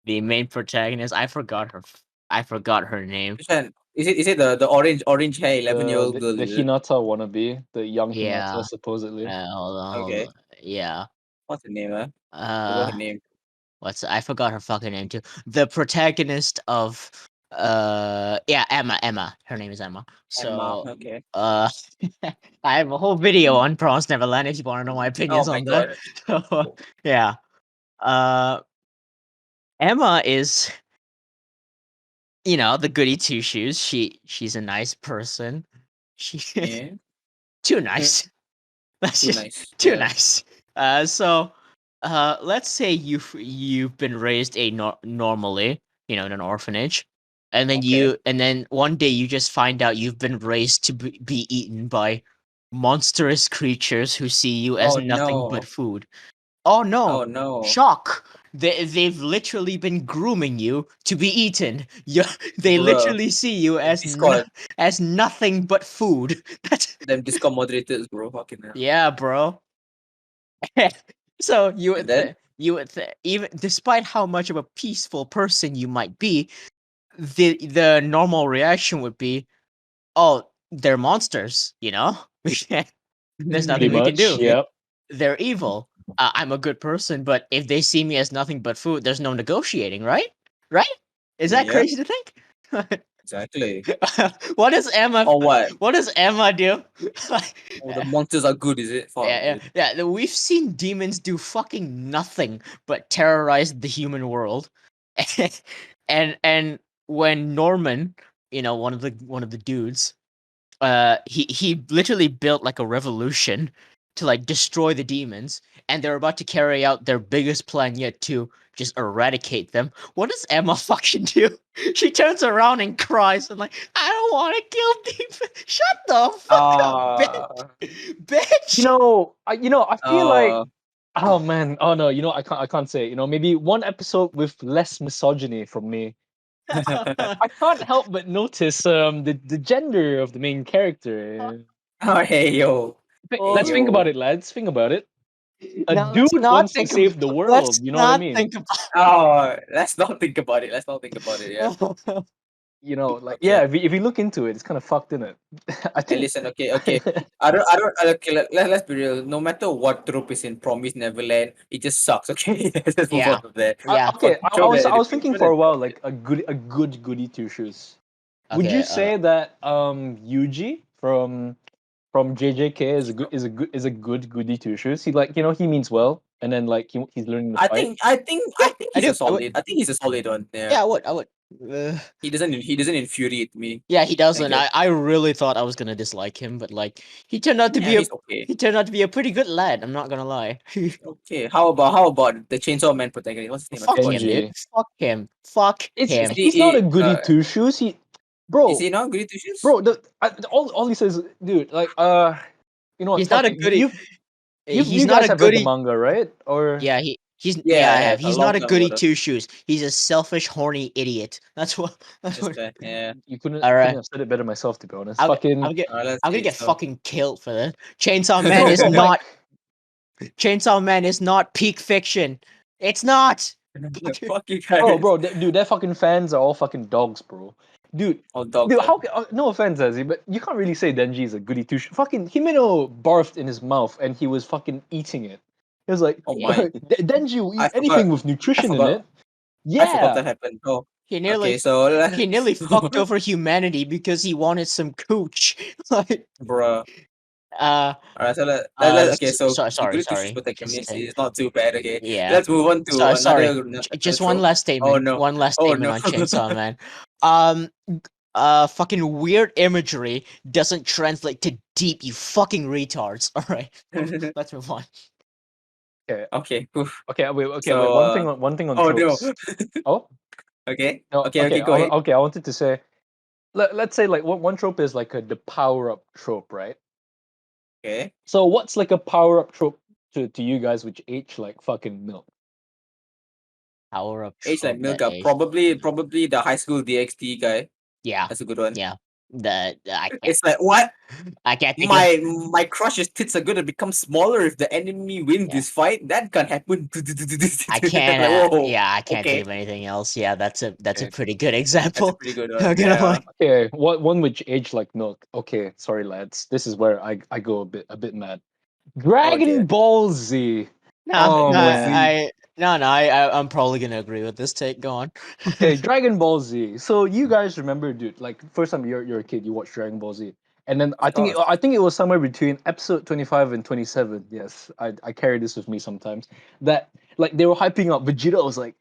The main protagonist, I forgot her name. Which one? Is it the orange hair 11-year-old girl, The is it? Hinata wannabe, the young Hinata Yeah. supposedly. Hold Okay. on. Yeah. What's her name, huh? Forgot Uh, her name. I forgot her fucking name too. The protagonist of yeah, Emma. Her name is Emma. Emma. So Okay. uh I have a whole video on Promised Neverland if you want to know my Oh opinions my on that. god. So yeah. Uh Emma is, the goody two shoes. She's a nice person. She Yeah. too nice. That's Too just nice. too Yeah. nice. Let's say you've been raised normally, in an orphanage, and then Okay. one day you just find out you've been raised to be eaten by monstrous creatures who see you as Oh nothing but no. food. Oh Oh no! no. Shock! They've literally been grooming you to be eaten. They Bruh. literally see you Them as Discord. as nothing but food. That's Them Discord moderators, bro. Fucking hell. yeah, bro. So And then even despite how much of a peaceful person you might be, the normal reaction would be, "Oh, they're monsters," you know? There's Pretty nothing we can much. do. Yep. They're evil. I'm a good person, but if they see me as nothing but food, there's no negotiating, right? Right? Is that Yep. crazy to think? Exactly. What does Emma? Or what? What does Emma do? Oh, the monsters are good, is it? Fuck, Yeah, dude. yeah. We've seen demons do fucking nothing but terrorize the human world, and when Norman, one of the dudes, he literally built like a revolution to like destroy the demons, and they're about to carry out their biggest plan yet to just eradicate them. What does Emma fucking do? She turns around and cries and like, I don't want to kill demons. Shut the fuck up, Uh, bitch. I feel like, uh, oh man, oh no, I can't say. Maybe one episode with less misogyny from me. I can't help but notice the gender of the main character. oh, hey, yo. Hey, Let's think yo. about it, lads. Think about it. A Now dude let's not wants to think save the world. let's You know what I not mean? think Oh, let's not think about it. Let's not think about it, yeah. about. Yeah, Okay. if you look into it, it's kind of fucked, in it. I Hey, think. listen, okay. Okay, let's be real. No matter what trope is in Promise Neverland, it just sucks, okay? Let's just move Yeah. on from there. Yeah. Okay, Fucking show that I was anything thinking better for a than while, that. like a good goody two shoes. Would Okay. you say that Yuji from JJK is a good goody two shoes? He, like, he means well, and then like he's learning to fight. Yeah, I think I he's do. a solid. I think he's a solid one. Yeah. Yeah, I would. I would. He doesn't infuriate me. Yeah, he Thank doesn't. you. I really thought I was gonna dislike him, but like he turned out to Yeah, be a he's okay. he turned out to be a pretty good lad. I'm not gonna lie. Okay. How about the Chainsaw Man protagonist? What's his name? I Fuck forgot his him, name. dude. Genji. Fuck him. Fuck It's Is him. he's not a he goody two shoes. is Bro, he not good to shoes? bro. All he says, dude. Like, you know what? He's not Fuck a it. goody. You He's not guys a have read the goody. manga, right? Or Yeah, yeah, I Yeah, have. a He's long not a time goody ago. two shoes. He's a selfish, horny idiot. That's what. That's This what. guy. Yeah. you All couldn't right. have said it better myself, to be honest. I'll, Fucking I'll get. Let's I'm gonna see. get So, fucking killed for that. Chainsaw Man bro, is bro. Like, not. Chainsaw Man is not peak fiction. It's not. fuck you guys. dude, their fucking fans are all fucking dogs, bro. Dude, Oh, dog. dude, no offense, Azzy, but you can't really say Denji is a goody two shoes. Fucking Himeno barfed in his mouth and he was fucking eating it. He was like, Oh my. Denji will I eat forgot. anything with I nutrition in forgot. it. I forgot Yeah. that happened. Oh, He okay. nearly So, he nearly fucked over humanity because he wanted some cooch. Like, bruh. uh, Alright, so okay. So the sorry, good issues sorry. protagonist is not too bad. Okay, Yeah. let's move on to Sorry. another Just one trope. last Oh statement. no! One last Oh statement no! on Chainsaw Man. Um, fucking weird imagery doesn't translate to deep. You fucking retards. All right, let's move on. Okay. Okay. Oof. Wait. So, One thing on oh no. tropes. Oh Okay. no. Okay. Go ahead. Okay. I wanted to say, let's say like one trope is like the power up trope, right? Okay. So what's like a power up trope to you guys which age like fucking milk? Power up Age like trope that Milka. age. Probably the high school DXT guy. Yeah, That's a good one. yeah. I can't. It's like what? I can't think of. My crush's tits are gonna become smaller if the enemy wins Yeah. this fight. That can't happen. I can't. Like, whoa. Yeah, I can't Okay. think of anything else. Yeah, that's a Okay. pretty good That's a example. pretty good one. Not gonna lie. Okay, one which aged like milk. Okay, sorry lads, this is where I go a bit mad. Oh Dragon dear. Ball Z. No, Oh no, man. I'm probably gonna agree with this take. Go on. Okay, Dragon Ball Z. So you guys remember, dude? Like first time you're a kid, you watch Dragon Ball Z, and then Of course. I think it was somewhere between episode 25 and 27. Yes, I carry this with me sometimes. That like they were hyping up. Vegeta was like,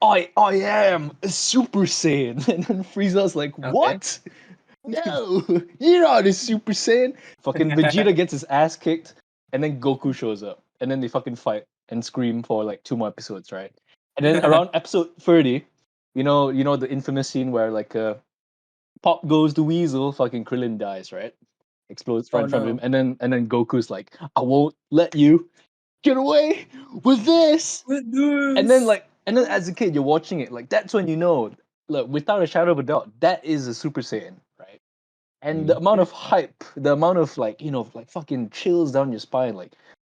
I am a Super Saiyan, and then Frieza's like, Okay. what? No, you're not a Super Saiyan. Fucking Vegeta gets his ass kicked, and then Goku shows up, and then they fucking fight and scream for like 2 more episodes, right? And then around episode 30, you know the infamous scene where like pop goes the weasel, fucking Krillin dies, right? Explodes right Oh in front of no. him, and then Goku's like, I won't let you get away with this. And then as a kid, you're watching it, like that's when you know, look, without a shadow of a doubt, that is a Super Saiyan, right? And the amount of hype, the amount of like, like fucking chills down your spine, like,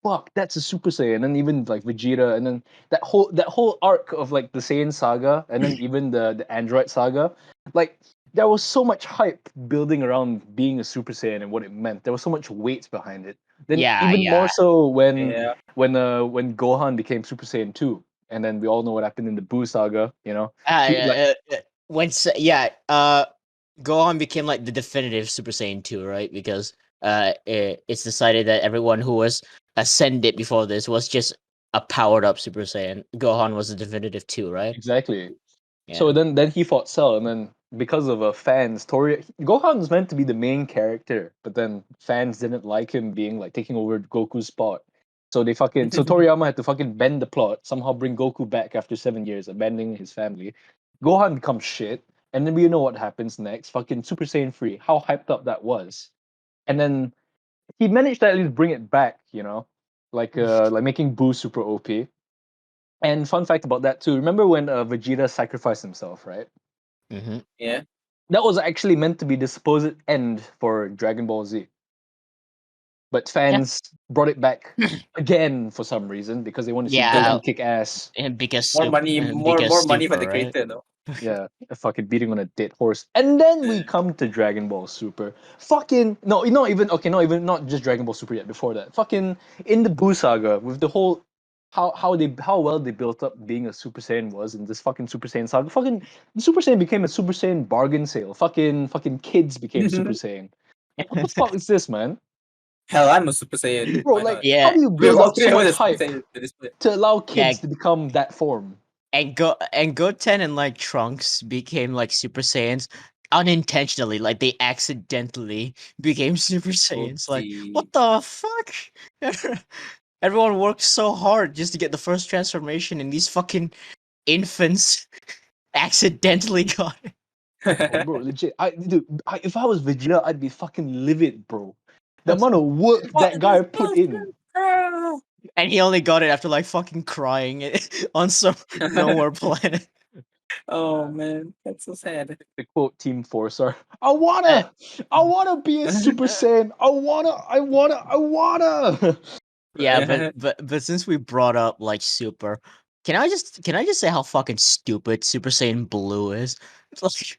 fuck, that's a Super Saiyan. And even like Vegeta, and then that whole arc of like the Saiyan saga, and then even the Android saga, like there was so much hype building around being a Super Saiyan and what it meant. There was so much weight behind it. Then Yeah, even more yeah. so Yeah. when Gohan became Super Saiyan 2, and then we all know what happened in the Buu saga. You know, Yeah, Gohan became like the definitive Super Saiyan 2, right? Because it's decided that everyone who was ascended before this was just a powered up Super Saiyan. Gohan was the definitive 2, right? exactly. Yeah. So then he fought Cell, and then because of fans, Gohan was meant to be the main character, but then fans didn't like him being like taking over Goku's spot. So Toriyama had to fucking bend the plot, somehow bring Goku back after 7 years, abandoning his family. Gohan becomes shit, and then we know what happens next. Fucking Super Saiyan 3, how hyped up that was. And then he managed to at least bring it back, like making Boo super OP. And fun fact about that too, remember when Vegeta sacrificed himself, right? Mm-hmm. Yeah. That was actually meant to be the supposed end for Dragon Ball Z. But fans brought it back again for some reason because they want to see Yeah, Goku kick ass. and because More money, because more money for super, the right? creator, no? Yeah, fucking beating on a dead horse. And then we come to Dragon Ball Super. Fucking no, not even okay, not just Dragon Ball Super yet. Before that, fucking in the Buu saga with the whole how well they built up being a Super Saiyan was in this fucking Super Saiyan saga. Fucking the Super Saiyan became a Super Saiyan bargain sale. Fucking kids became Super Saiyan. What the fuck is this, man? Hell, I'm a Super Saiyan. Bro, Why like, not? how Yeah, do you We have build all up three so of us much as Super hype Saiyan to display. to allow yeah. kids to become that form? And Goten and like Trunks became like Super Saiyans unintentionally, like they accidentally became Super Saiyans. Like, Oopsie. what the fuck? Everyone worked so hard just to get the first transformation, and these fucking infants accidentally got it. Oh, bro, legit. If I was Vegeta, I'd be fucking livid, bro. The amount of work What that is guy this put in. bullshit? And he only got it after like fucking crying on some nowhere planet. Oh man, that's so sad. The quote Team Force are, Uh, I wanna be a Super Saiyan. I wanna. yeah, but since we brought up like Super, can I just say how fucking stupid Super Saiyan Blue is? Say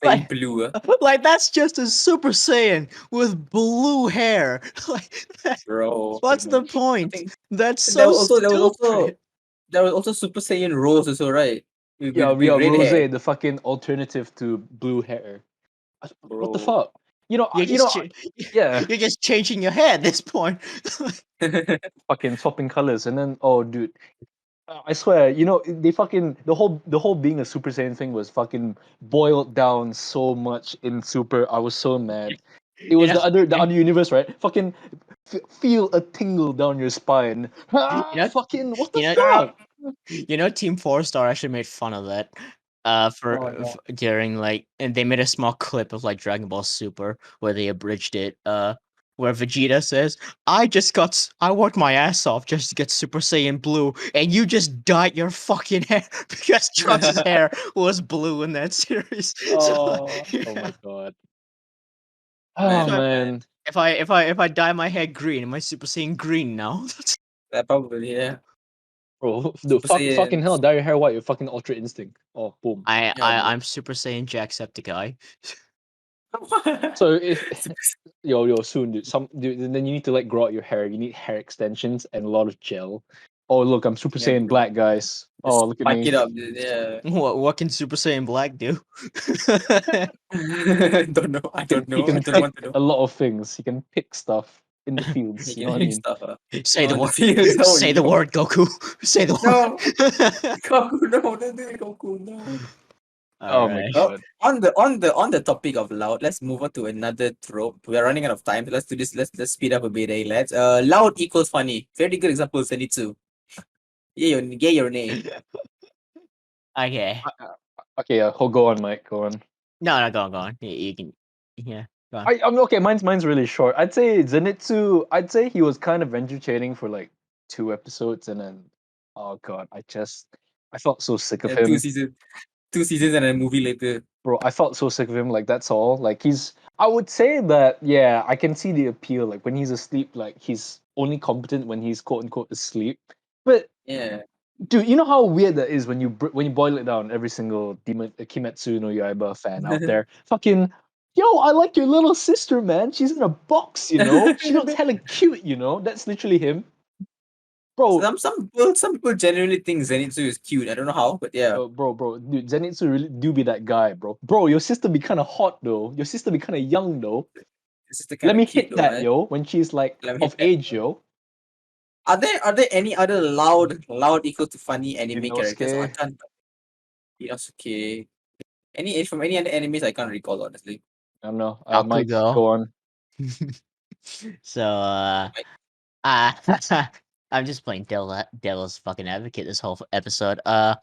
Like, blue, like that's just a Super Saiyan with blue hair. Like, bro. what's the I point? think That's there so was also there was also stupid. there was also Super Saiyan Rose also, right? Yeah, we With are red Rose, hair, the fucking alternative to blue hair. What the bro. fuck? You're You just know, yeah, you're just changing your hair at this point. fucking swapping colors, and then oh, dude, I swear, they fucking the whole being a Super Saiyan thing was fucking boiled down so much in Super. I was so mad. It You was know, the other universe, right? Fucking feel a tingle down your spine. you Ah, know, fucking what the you know, fuck? Team Four Star actually made fun of that. Oh no. During like, and they made a small clip of like Dragon Ball Super where they abridged it. Where Vegeta says, I worked my ass off just to get Super Saiyan Blue, and you just dyed your fucking hair because Trunks' hair was blue in that series." So, Oh Oh my yeah. god. man, Oh oh man. man. If I dye my hair green, am I Super Saiyan green now? That probably, yeah. Bro, dude, Super fucking Saiyan. hell, dye your hair white, you're fucking Ultra Instinct. Oh, boom. Yeah, bro. I'm Super Saiyan Jacksepticeye. So if Super yo soon, dude, then you need to like grow out your hair. You need hair extensions and a lot of gel. Oh look, I'm Super yeah, Saiyan bro. Black, guys. Oh Just look at spike me. it up, dude. Yeah. What can Super Saiyan Black do? Don't know. I don't He know. I can don't pick want to know. a lot of things. He can pick stuff in the You fields. You know can what I pick mean? stuff, Say the on the word. field. Oh Say the no. word, Goku. Say the No. word. Goku, no, don't do it, Goku, no. All Oh my right. Well, god. on the topic of loud, let's move on to another trope. We are running out of time. So let's do this. Let's speed up a bit, eh, lads. Loud equals funny. Very good example, Zenitsu. Yeah, your name. Okay. Okay, go on, Mike. Go on. No, go on. You can. Yeah, go on. I'm okay. Mine's really short. I'd say Zenitsu. I'd say he was kind of entertaining for like 2 episodes, and then oh god, I felt so sick of Two him. seasons, 2 seasons, and a movie later. Bro, I felt so sick of him. Like that's all. Like I would say that yeah, I can see the appeal. Like when he's asleep, like he's only competent when he's quote unquote asleep. But Yeah. Dude, you know how weird that is when when you boil it down. Every single Kimetsu no Yaiba fan out there, fucking, yo, I like your little sister, man. She's in a box, you know. She looks hella cute, you know. That's literally him, bro. Some people genuinely think Zenitsu is cute. I don't know how, but yeah. Bro, dude, Zenitsu really do be that guy, bro. Bro, your sister be kind of hot though. Your sister be kind of young though. This is the Let kind me of cute hit though, that, man. yo, when she's like Let me hit of that. age, yo. Are there any other loud equal to funny anime characters? Oh, I Inosuke. can't. Inosuke. From any other animes I can't recall honestly. I don't know. Mike, Bakugo. go on. So Like, I'm just playing devil's fucking advocate this whole episode. I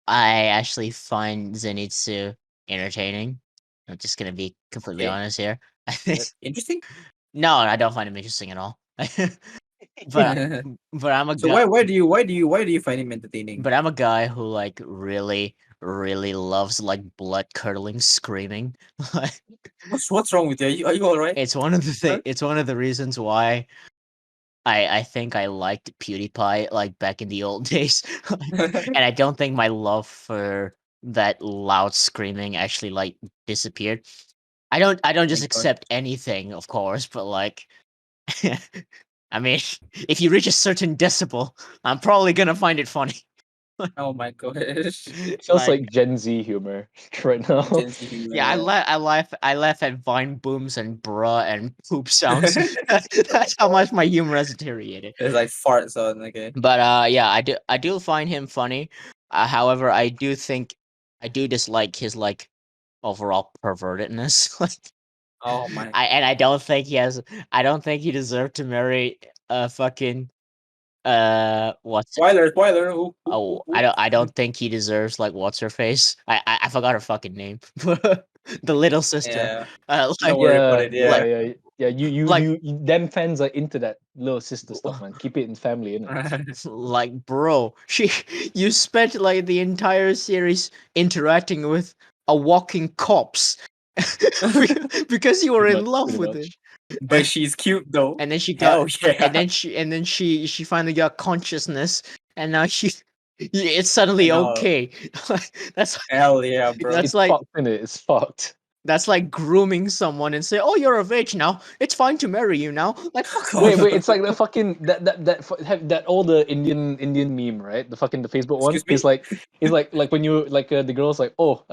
actually find Zenitsu entertaining. I'm just gonna be completely okay, honest here. I think interesting. no, I don't find him interesting at all. but but I'm a So guy. why do you find him entertaining? But I'm a guy who like really loves like blood curdling screaming. Like, What's wrong with you? Are you all right? it's one of the Huh? it's one of the reasons why I think I liked PewDiePie like back in the old days. And I don't think my love for that loud screaming actually like disappeared. I don't My just God. accept anything, of course, but like I mean, if you reach a certain decibel, I'm probably gonna find it funny. Oh my gosh. Feels Like like Gen Z humor right now. Gen Z humor. yeah, I laugh at vine booms and bruh and poop sounds. That's how much my humor has deteriorated. It's like farts on. Okay. But yeah, I do find him funny. However, I do dislike his like overall pervertedness. Like Oh my. I don't think I don't think he deserved to marry a fucking what's Spoiler. Ooh, ooh, ooh, oh ooh. I don't think he deserves like what's her face. I forgot her fucking name. The little sister. Yeah. Like Don't worry about Yeah, it. yeah, Yeah. like yeah, yeah. like Them fans are into that little sister stuff, man. Keep it in family, innit? like bro, you spent like the entire series interacting with a walking corpse because you were Pretty in much, love pretty with it. much. But she's cute though. And then she got Hell yeah. and then she finally got consciousness, and now it's suddenly And now, okay. that's hell yeah, It's bro. that's it's like fucked, innit? It's fucked. that's like grooming someone and say, "Oh, you're of age now. It's fine to marry you now." Like fuck Wait, off. it's like the fucking that all the Indian meme, right? The Facebook one. Excuse me? He's like when you like the girl's like, oh,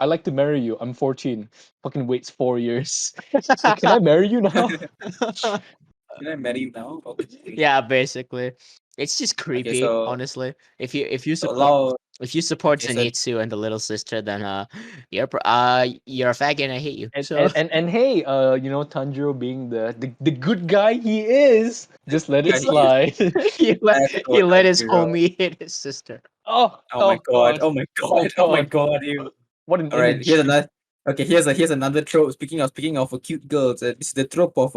I like to marry you. I'm 14. Fucking waits 4 years. Oh, can I marry you now? Can I marry you now? Okay. Yeah, basically, it's just Okay, creepy. so Honestly, if you so support allow okay, so Zenitsu and the little sister, then you're a faggot and I hate you. And So and and, and hey, you know, Tanjiro being the good guy he is, just let it yeah, he is slide. that's so he let his Tanjiro. homie hit his sister. Oh, Oh my oh god. god, Oh my oh god. Oh my god. god, you. What an All right, here's image. another. Okay, here's another trope. Speaking of a cute girl, this is the trope of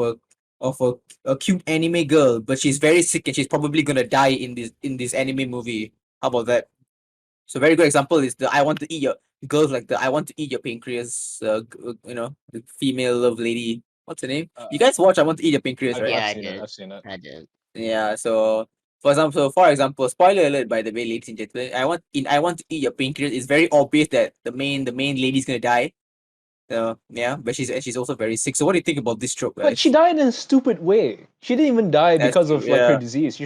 a cute anime girl, but she's very sick and she's probably gonna die in this anime movie. How about that? So very good example is the I want to eat your girls like the I want to eat your pancreas. The female love lady. What's her name? You Uh, guys watch I want to eat your pancreas, right? Yeah, I've I seen it. did. I've seen it. I did. Yeah. So for example, spoiler alert by the way, ladies and gentlemen. I want to eat your pancreas. It's very obvious that the main lady's gonna die. Yeah, but she's also very sick. So what do you think about this trope, But she guys? died in a stupid way. She didn't even die That's because true. of like her Yeah. disease. She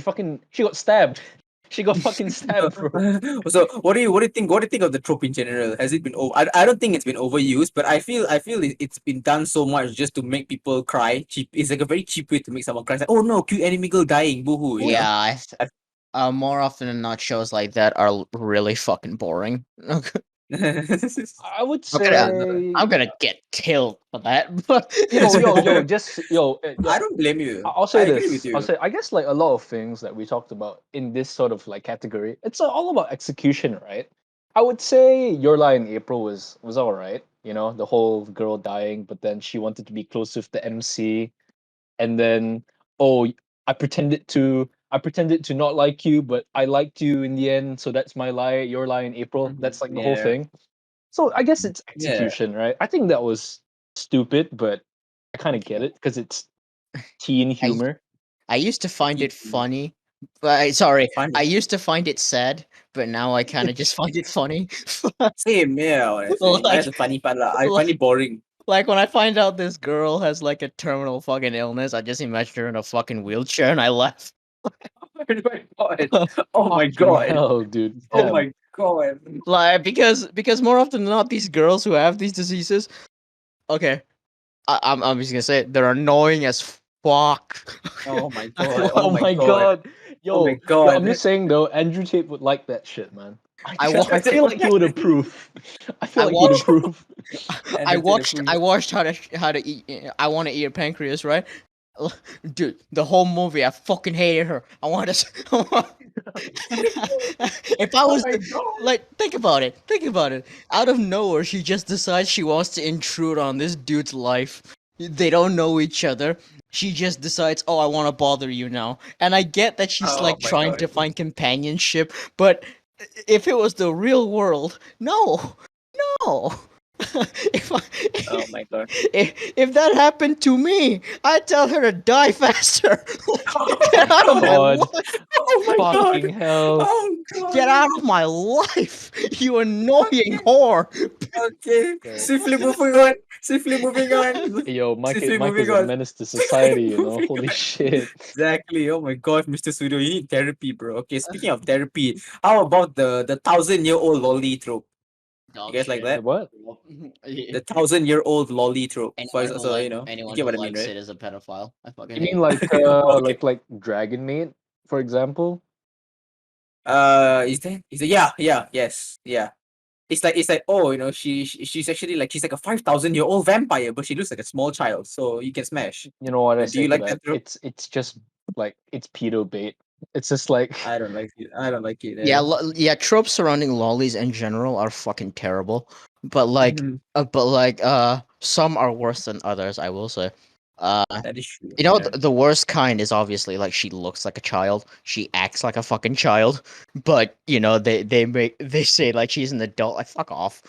got stabbed. She got fucking stabbed, bro. So what do you think of the trope in general? Has it been I don't think it's been overused, but I feel it's been done so much just to make people cry. Cheap. It's like a very cheap way to make someone cry. It's like, oh no, cute anime girl dying, boohoo. Yeah, I- more often than not, shows like that are really fucking boring. I would I'm gonna say, I'm gonna get killed for that. But yo, just I don't blame you. I'll I say agree with this. I'll you. say I guess like a lot of things that we talked about in this sort of like category, it's all about execution, right? I would say Your Lie in April was all right. You know, the whole girl dying, but then she wanted to be close with the MC, and then oh, I pretended to not like you, but I liked you in the end. So that's my lie. Your Lie in April. That's like the whole Yeah. thing. So I guess it's Yeah. execution, right? I think that was stupid, but I kind of get it because it's teen I humor. I used to find it funny Sorry, Funny. I used to find it sad, but now I kind of just find it funny. Same, yeah, honestly. That's the funny part lah. I find it boring. Like when I find out this girl has like a terminal fucking illness, I just imagine her in a fucking wheelchair and I laugh. Oh my god. Oh my Fucking god. hell, dude. Oh Damn. my god. Like because more often than not, these girls who have these diseases, okay, I'm just gonna say it, they're annoying as fuck. Oh my god. Oh my god. Oh my Yo, god. I'm just saying though, Andrew Tate would like that shit, man. I wa- I feel like he would approve. I feel I like he'd watched- approve. I watched how to eat. I want to eat a pancreas, right? Dude, the whole movie, I fucking hated her. I wanted to. If I was like, think about it. Think about it. Out of nowhere, she just decides she wants to intrude on this dude's life. They don't know each other. She just decides, oh, I want to bother you now. And I get that she's Oh like my trying God. to find companionship, but if it was the real world, no, no. if I, Oh my god. if that happened to me, I'd tell her to die faster. Get out of my God. life. Oh my Fucking god. hell. Oh god. Get out of my life, you annoying whore. Okay. Swiftly moving on. Swiftly moving on. Hey, yo, Mike, Swiftly Mike is moving a on. menace to society, you know? Moving Holy on. shit. Exactly. Oh my god, Mr. Sudo, you need therapy, bro. Okay, speaking of therapy, how about the 1,000-year-old lolly trope? You guys like that? What? The 1,000-year-old lolly trope. So you know, anyone you get who what I mean, likes right? it is a pedophile. I fucking You hate mean like Okay. like Dragon Maid, for example? Is that yeah. It's like oh, you know, she's actually like she's like a 5,000-year-old vampire, but she looks like a small child, so you can smash. You know what I Do say you to like that? that trope? It's just like it's pedo bait. It's just like I don't like it. I don't like it. Yeah, tropes surrounding lollies in general are fucking terrible. But Mhm. some are worse than others. I will say. That is true. You know, Yeah. the worst kind is obviously like she looks like a child, she acts like a fucking child, but you know they say like she's an adult. Like fuck off.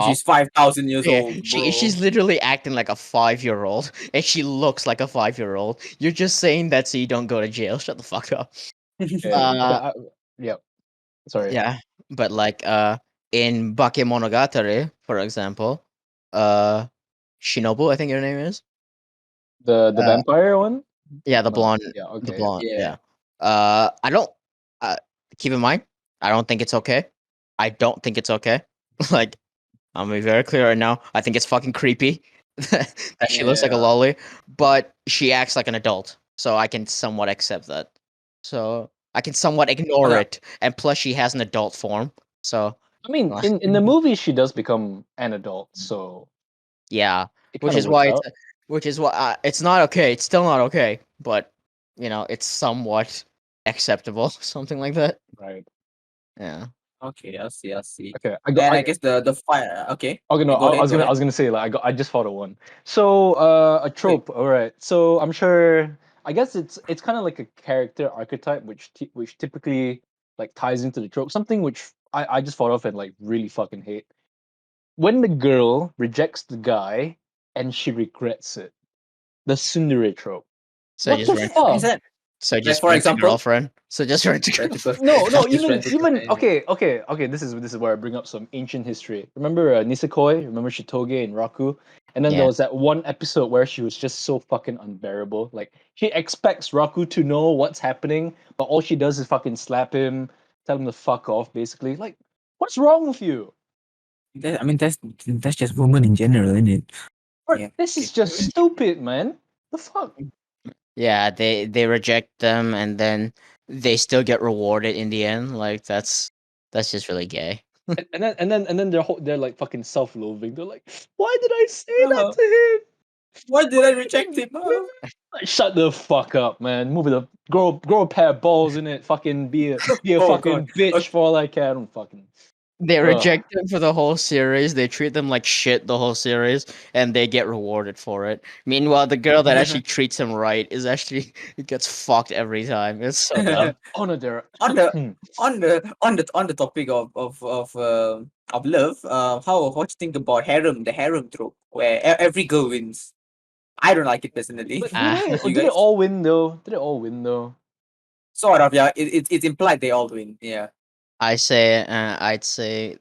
She's 5,000 years Yeah, old, bro. she's literally acting like a 5-year-old, and she looks like a 5-year-old. You're just saying that so you don't go to jail. Shut the fuck up. yeah, yeah. Sorry. Yeah, but in Bakemonogatari, for example, uh Shinobu, I think her name is. The Uh, vampire one? yeah, the No. blonde, Yeah, the okay. blonde. Yeah. Yeah. I don't. Uh, keep in mind, I don't think it's okay. I don't think it's okay. Like, I'm gonna be very clear right now. I think it's fucking creepy that she looks like a Yeah. lolly, but she acts like an adult, so I can somewhat accept that. So I can somewhat ignore Okay. it, and plus she has an adult form. So I mean, in the movie she does become an adult, so yeah, it which kind of is works why out. it's not okay. It's still not okay, but you know it's somewhat acceptable, something like that. Right. Yeah. Okay, I'll see. I'll see. Okay. Then I guess the fire. Okay. Okay, no, You go I ahead. was Go gonna ahead. say like I just thought of one. So a trope, all right. So I'm sure I guess it's kind of like a character archetype which typically like ties into the trope. Something which I just thought of and like really fucking hate. When the girl rejects the guy and she regrets it. The tsundere trope. So What just the rent. Is fuck? that So like just for rent a example? girlfriend. So just rent a girlfriend. No, Just rent it even to- okay. This is where I bring up some ancient history. Remember Nisekoi? Remember Shitoge and Raku? And then there Yeah. was that one episode where she was just so fucking unbearable. Like she expects Raku to know what's happening, but all she does is fucking slap him, tell him to fuck off, basically. Like, what's wrong with you? I mean, that's just women in general, isn't it? Bro, Yeah. this is just stupid, man. The fuck? Yeah, they reject them and then they still get rewarded in the end. Like that's just really gay. And then they're like fucking self-loathing. They're like, why did I say that Uh, to him? Why did I reject him? Like, shut the fuck up, man. Move it up. Grow a pair of balls in it. Fucking be a Oh god. fucking bitch for all I care. I don't fucking. They Ugh. reject them for the whole series. They treat them like shit the whole series, and they get rewarded for it. Meanwhile, the girl that actually treats him right is actually gets fucked every time. It's so dumb. Oh no, there. on the on the topic of love, how what you think about the harem trope where every girl wins? I don't like it personally. But Ah. did You it guys? all win though? Did it all win though? Sort of, yeah. It's implied they all win. Yeah. I'd say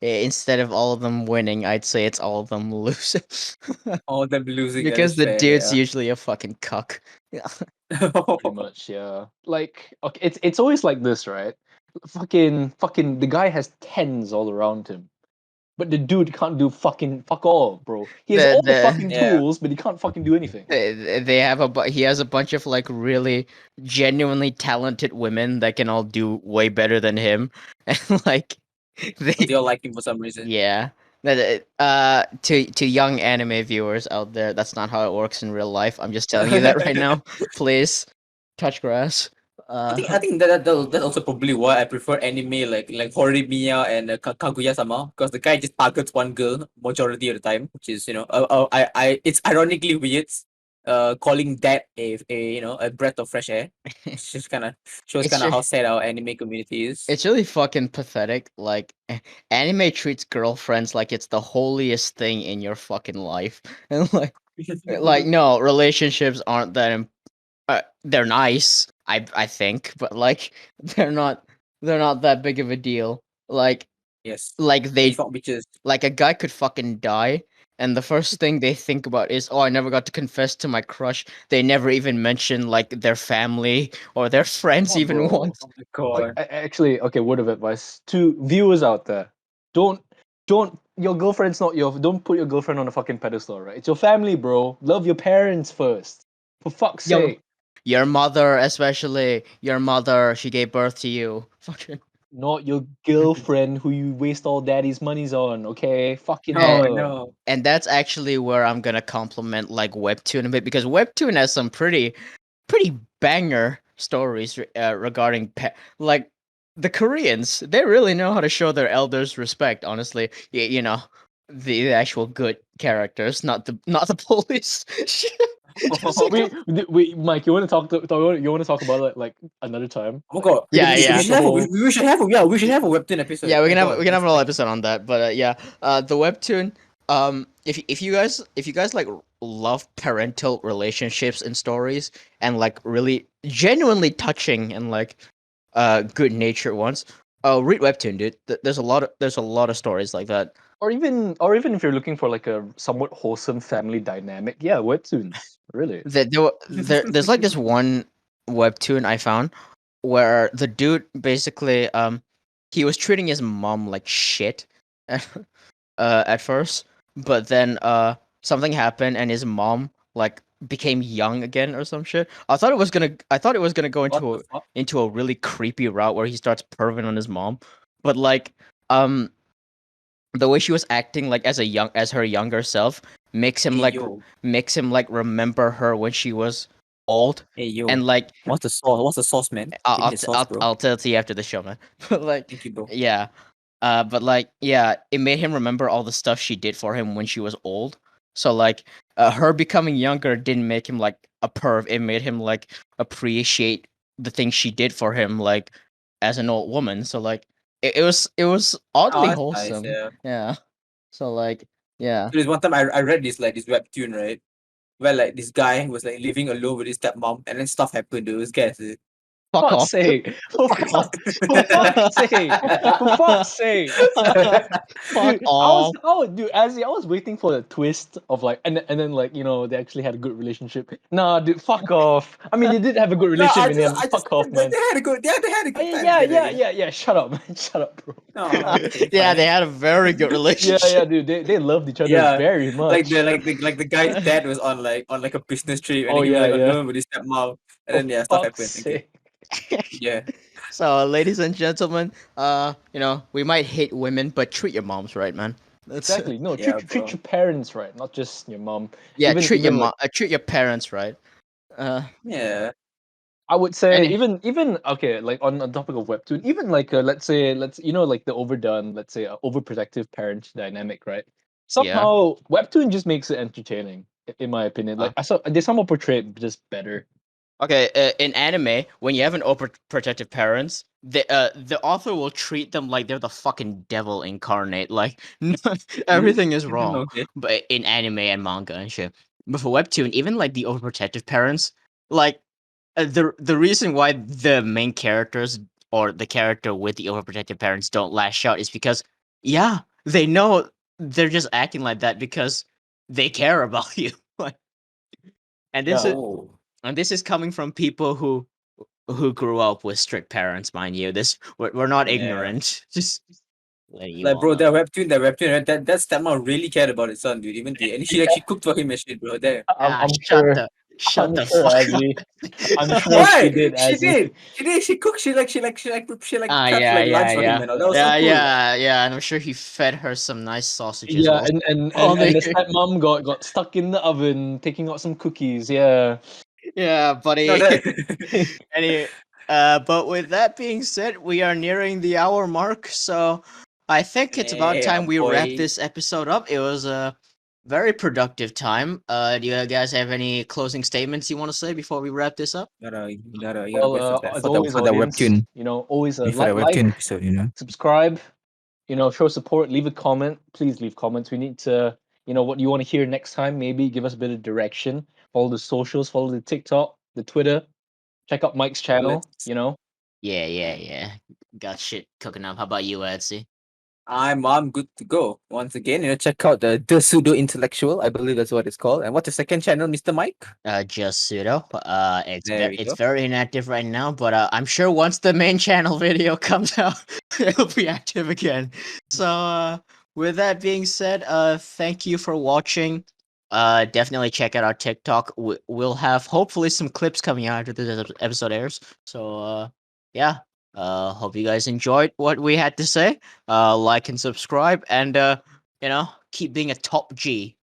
instead of all of them winning, I'd say it's all of them losing. All of them losing. That Because is the fair. dude's Yeah. usually a fucking cuck. Pretty much, yeah. Like, okay, it's always like this, right? Fucking, the guy has tens all around him, but the dude can't do fuck all, bro. He has all the fucking Yeah. tools, but he can't fucking do anything. They have he has a bunch of like really genuinely talented women that can all do way better than him, and like But they all like him for some reason. yeah. To young anime viewers out there, that's not how it works in real life. I'm just telling you that right now. Please touch grass. I think that's also probably why I prefer anime like Horimiya and Kaguya-sama, because the guy just targets one girl majority of the time, which is I it's ironically weird, calling that a breath of fresh air. It's just kind of shows It's kind of ju- how sad our anime community is. It's really fucking pathetic. Like, anime treats girlfriends like it's the holiest thing in your fucking life, and like no, relationships aren't that. They're nice, I think, but like they're not that big of a deal. Yes, Like they they fuck bitches. like a guy could fucking die, and the first thing they think about is, oh, I never got to confess to my crush. They never even mention like their family or their friends Oh, even bro. once. Oh my god. Actually, okay, word of advice to viewers out there: don't, your girlfriend's not your. Don't put your girlfriend on a fucking pedestal, right? It's your family, bro. Love your parents first, for fuck's Yo, sake. your mother, especially your mother, she gave birth to you. Fucking Not your girlfriend who you waste all daddy's monies on. Okay, fucking No, hell. no. and that's actually where I'm gonna compliment like Webtoon a bit, because Webtoon has some pretty banger stories regarding like the Koreans. They really know how to show their elders respect. Honestly, you know, the actual good characters, not the police. Just like Wait, Mike. You want to you want to talk about it like another time? Oh my god. Yeah, we, yeah. we should have a, we should have a yeah we should have a webtoon episode. Yeah, My god, we can have that's a whole like- episode on that. But yeah, the webtoon. If you guys like love parental relationships and stories and like really genuinely touching and like good natured ones, read webtoon, dude. There's a lot of stories like that. Or even if you're looking for like a somewhat wholesome family dynamic, yeah, webtoons. Really. There's like this one webtoon I found where the dude basically he was treating his mom like shit at first, but then something happened and his mom like became young again or some shit. I thought it was gonna go what the fuck? into a really creepy route where he starts perving on his mom, but like um the way she was acting like as her younger self Hey yo, makes him like remember her when she was old, hey yo. and like What's the sauce? What's the sauce, man? Give me the sauce, bro. I'll tell it to you after the show, man. But like, Thank you, bro. yeah, but like, yeah, it made him remember all the stuff she did for him when she was old. So like, her becoming younger didn't make him like a perv. It made him like appreciate the things she did for him, like as an old woman. So like, it was Oh, oddly that's nice. wholesome. Yeah. Yeah. So like, yeah. There's one time I read this webtoon, right? Where like this guy was like living alone with his stepmom, and then stuff happened to this guy. Fuck Fuck's off. sake! For fuck's sake! For fuck's sake! Fuck Dude, off. dude, Azzy, I was waiting for the twist of like, and then like, they actually had a good relationship. Nah, dude, fuck off. I mean, they did have a good No, relationship in the end. Fuck off, man. they had a good time Yeah, together. yeah. Shut up, man. Shut up, bro. Oh, okay, Yeah, fine. they had a very good Yeah, relationship. dude. They loved each other Yeah, very much. like the guy's dad was on like a business trip, and Oh, he was like yeah. alone with his stepmom, and For then stuff fuck's happened. Okay. sake. Yeah. So, ladies and gentlemen, we might hate women, but treat your moms right, man. That's Exactly. No, Yeah, treat bro. your parents right, not just your mom. yeah. Even like, Treat your parents right. Yeah. I would say Any- even okay, like on the topic of webtoon, even like let's say like the overdone, let's say overprotective parent dynamic, right? Yeah. Somehow webtoon just makes it entertaining, in my opinion. Like Uh, I saw they somehow portray it just better. Okay, in anime, when you have an overprotective parents, the author will treat them like they're the fucking devil incarnate. Like everything is wrong. Okay. But in anime and manga and shit. But for webtoon, even like the overprotective parents, like the reason why the main characters or the character with the overprotective parents don't lash out is because yeah, they know they're just acting like that because they care about you. Like, and this Yeah. is Oh. and this is coming from people who grew up with strict parents, mind you. We're not Yeah. ignorant. Just letting you Like all bro, know. that webtoon, right? That stepmom really cared about his son, dude. Even and she cooked for him and shit, bro. There. Ah, I'm sure. shut I'm the sure, fuck up. Azzy. I'm sure she Why? did, She Azzy. did. She did. She cooked. She Ah, prepped yeah, like yeah, lunch for him yeah, and all. That was so cool. yeah. And I'm sure he fed her some nice sausages Yeah, while and while they. the stepmom got stuck in the oven taking out some cookies. Yeah. Yeah, No, buddy. that. Any, but with that being said, we are nearing the hour mark, so I think it's about Yeah, time we wrap boy. this episode up. It was a very productive time. Do you guys have any closing statements you want to say before we wrap this up? You gotta wait Well, as always, for the audience, webtoon. always Wait for the like, webtoon episode. subscribe, show support, leave a comment. Please leave comments. We need to, what you want to hear next time. Maybe give us a bit of direction. Follow the socials, follow the TikTok, the Twitter. Check out Mike's channel. Let's. Yeah. Got shit cooking up. How about you, Etsy? I'm good to go. Once again, check out the pseudo intellectual. I believe that's what it's called. And what's the second channel, Mr. Mike? Just pseudo. There we It's go. very inactive right now, but I'm sure once the main channel video comes out, it'll be active again. So with that being said, thank you for watching. Definitely check out our TikTok. We'll have hopefully some clips coming out after this episode airs. So yeah. Hope you guys enjoyed what we had to say. Like and subscribe, and keep being a top G.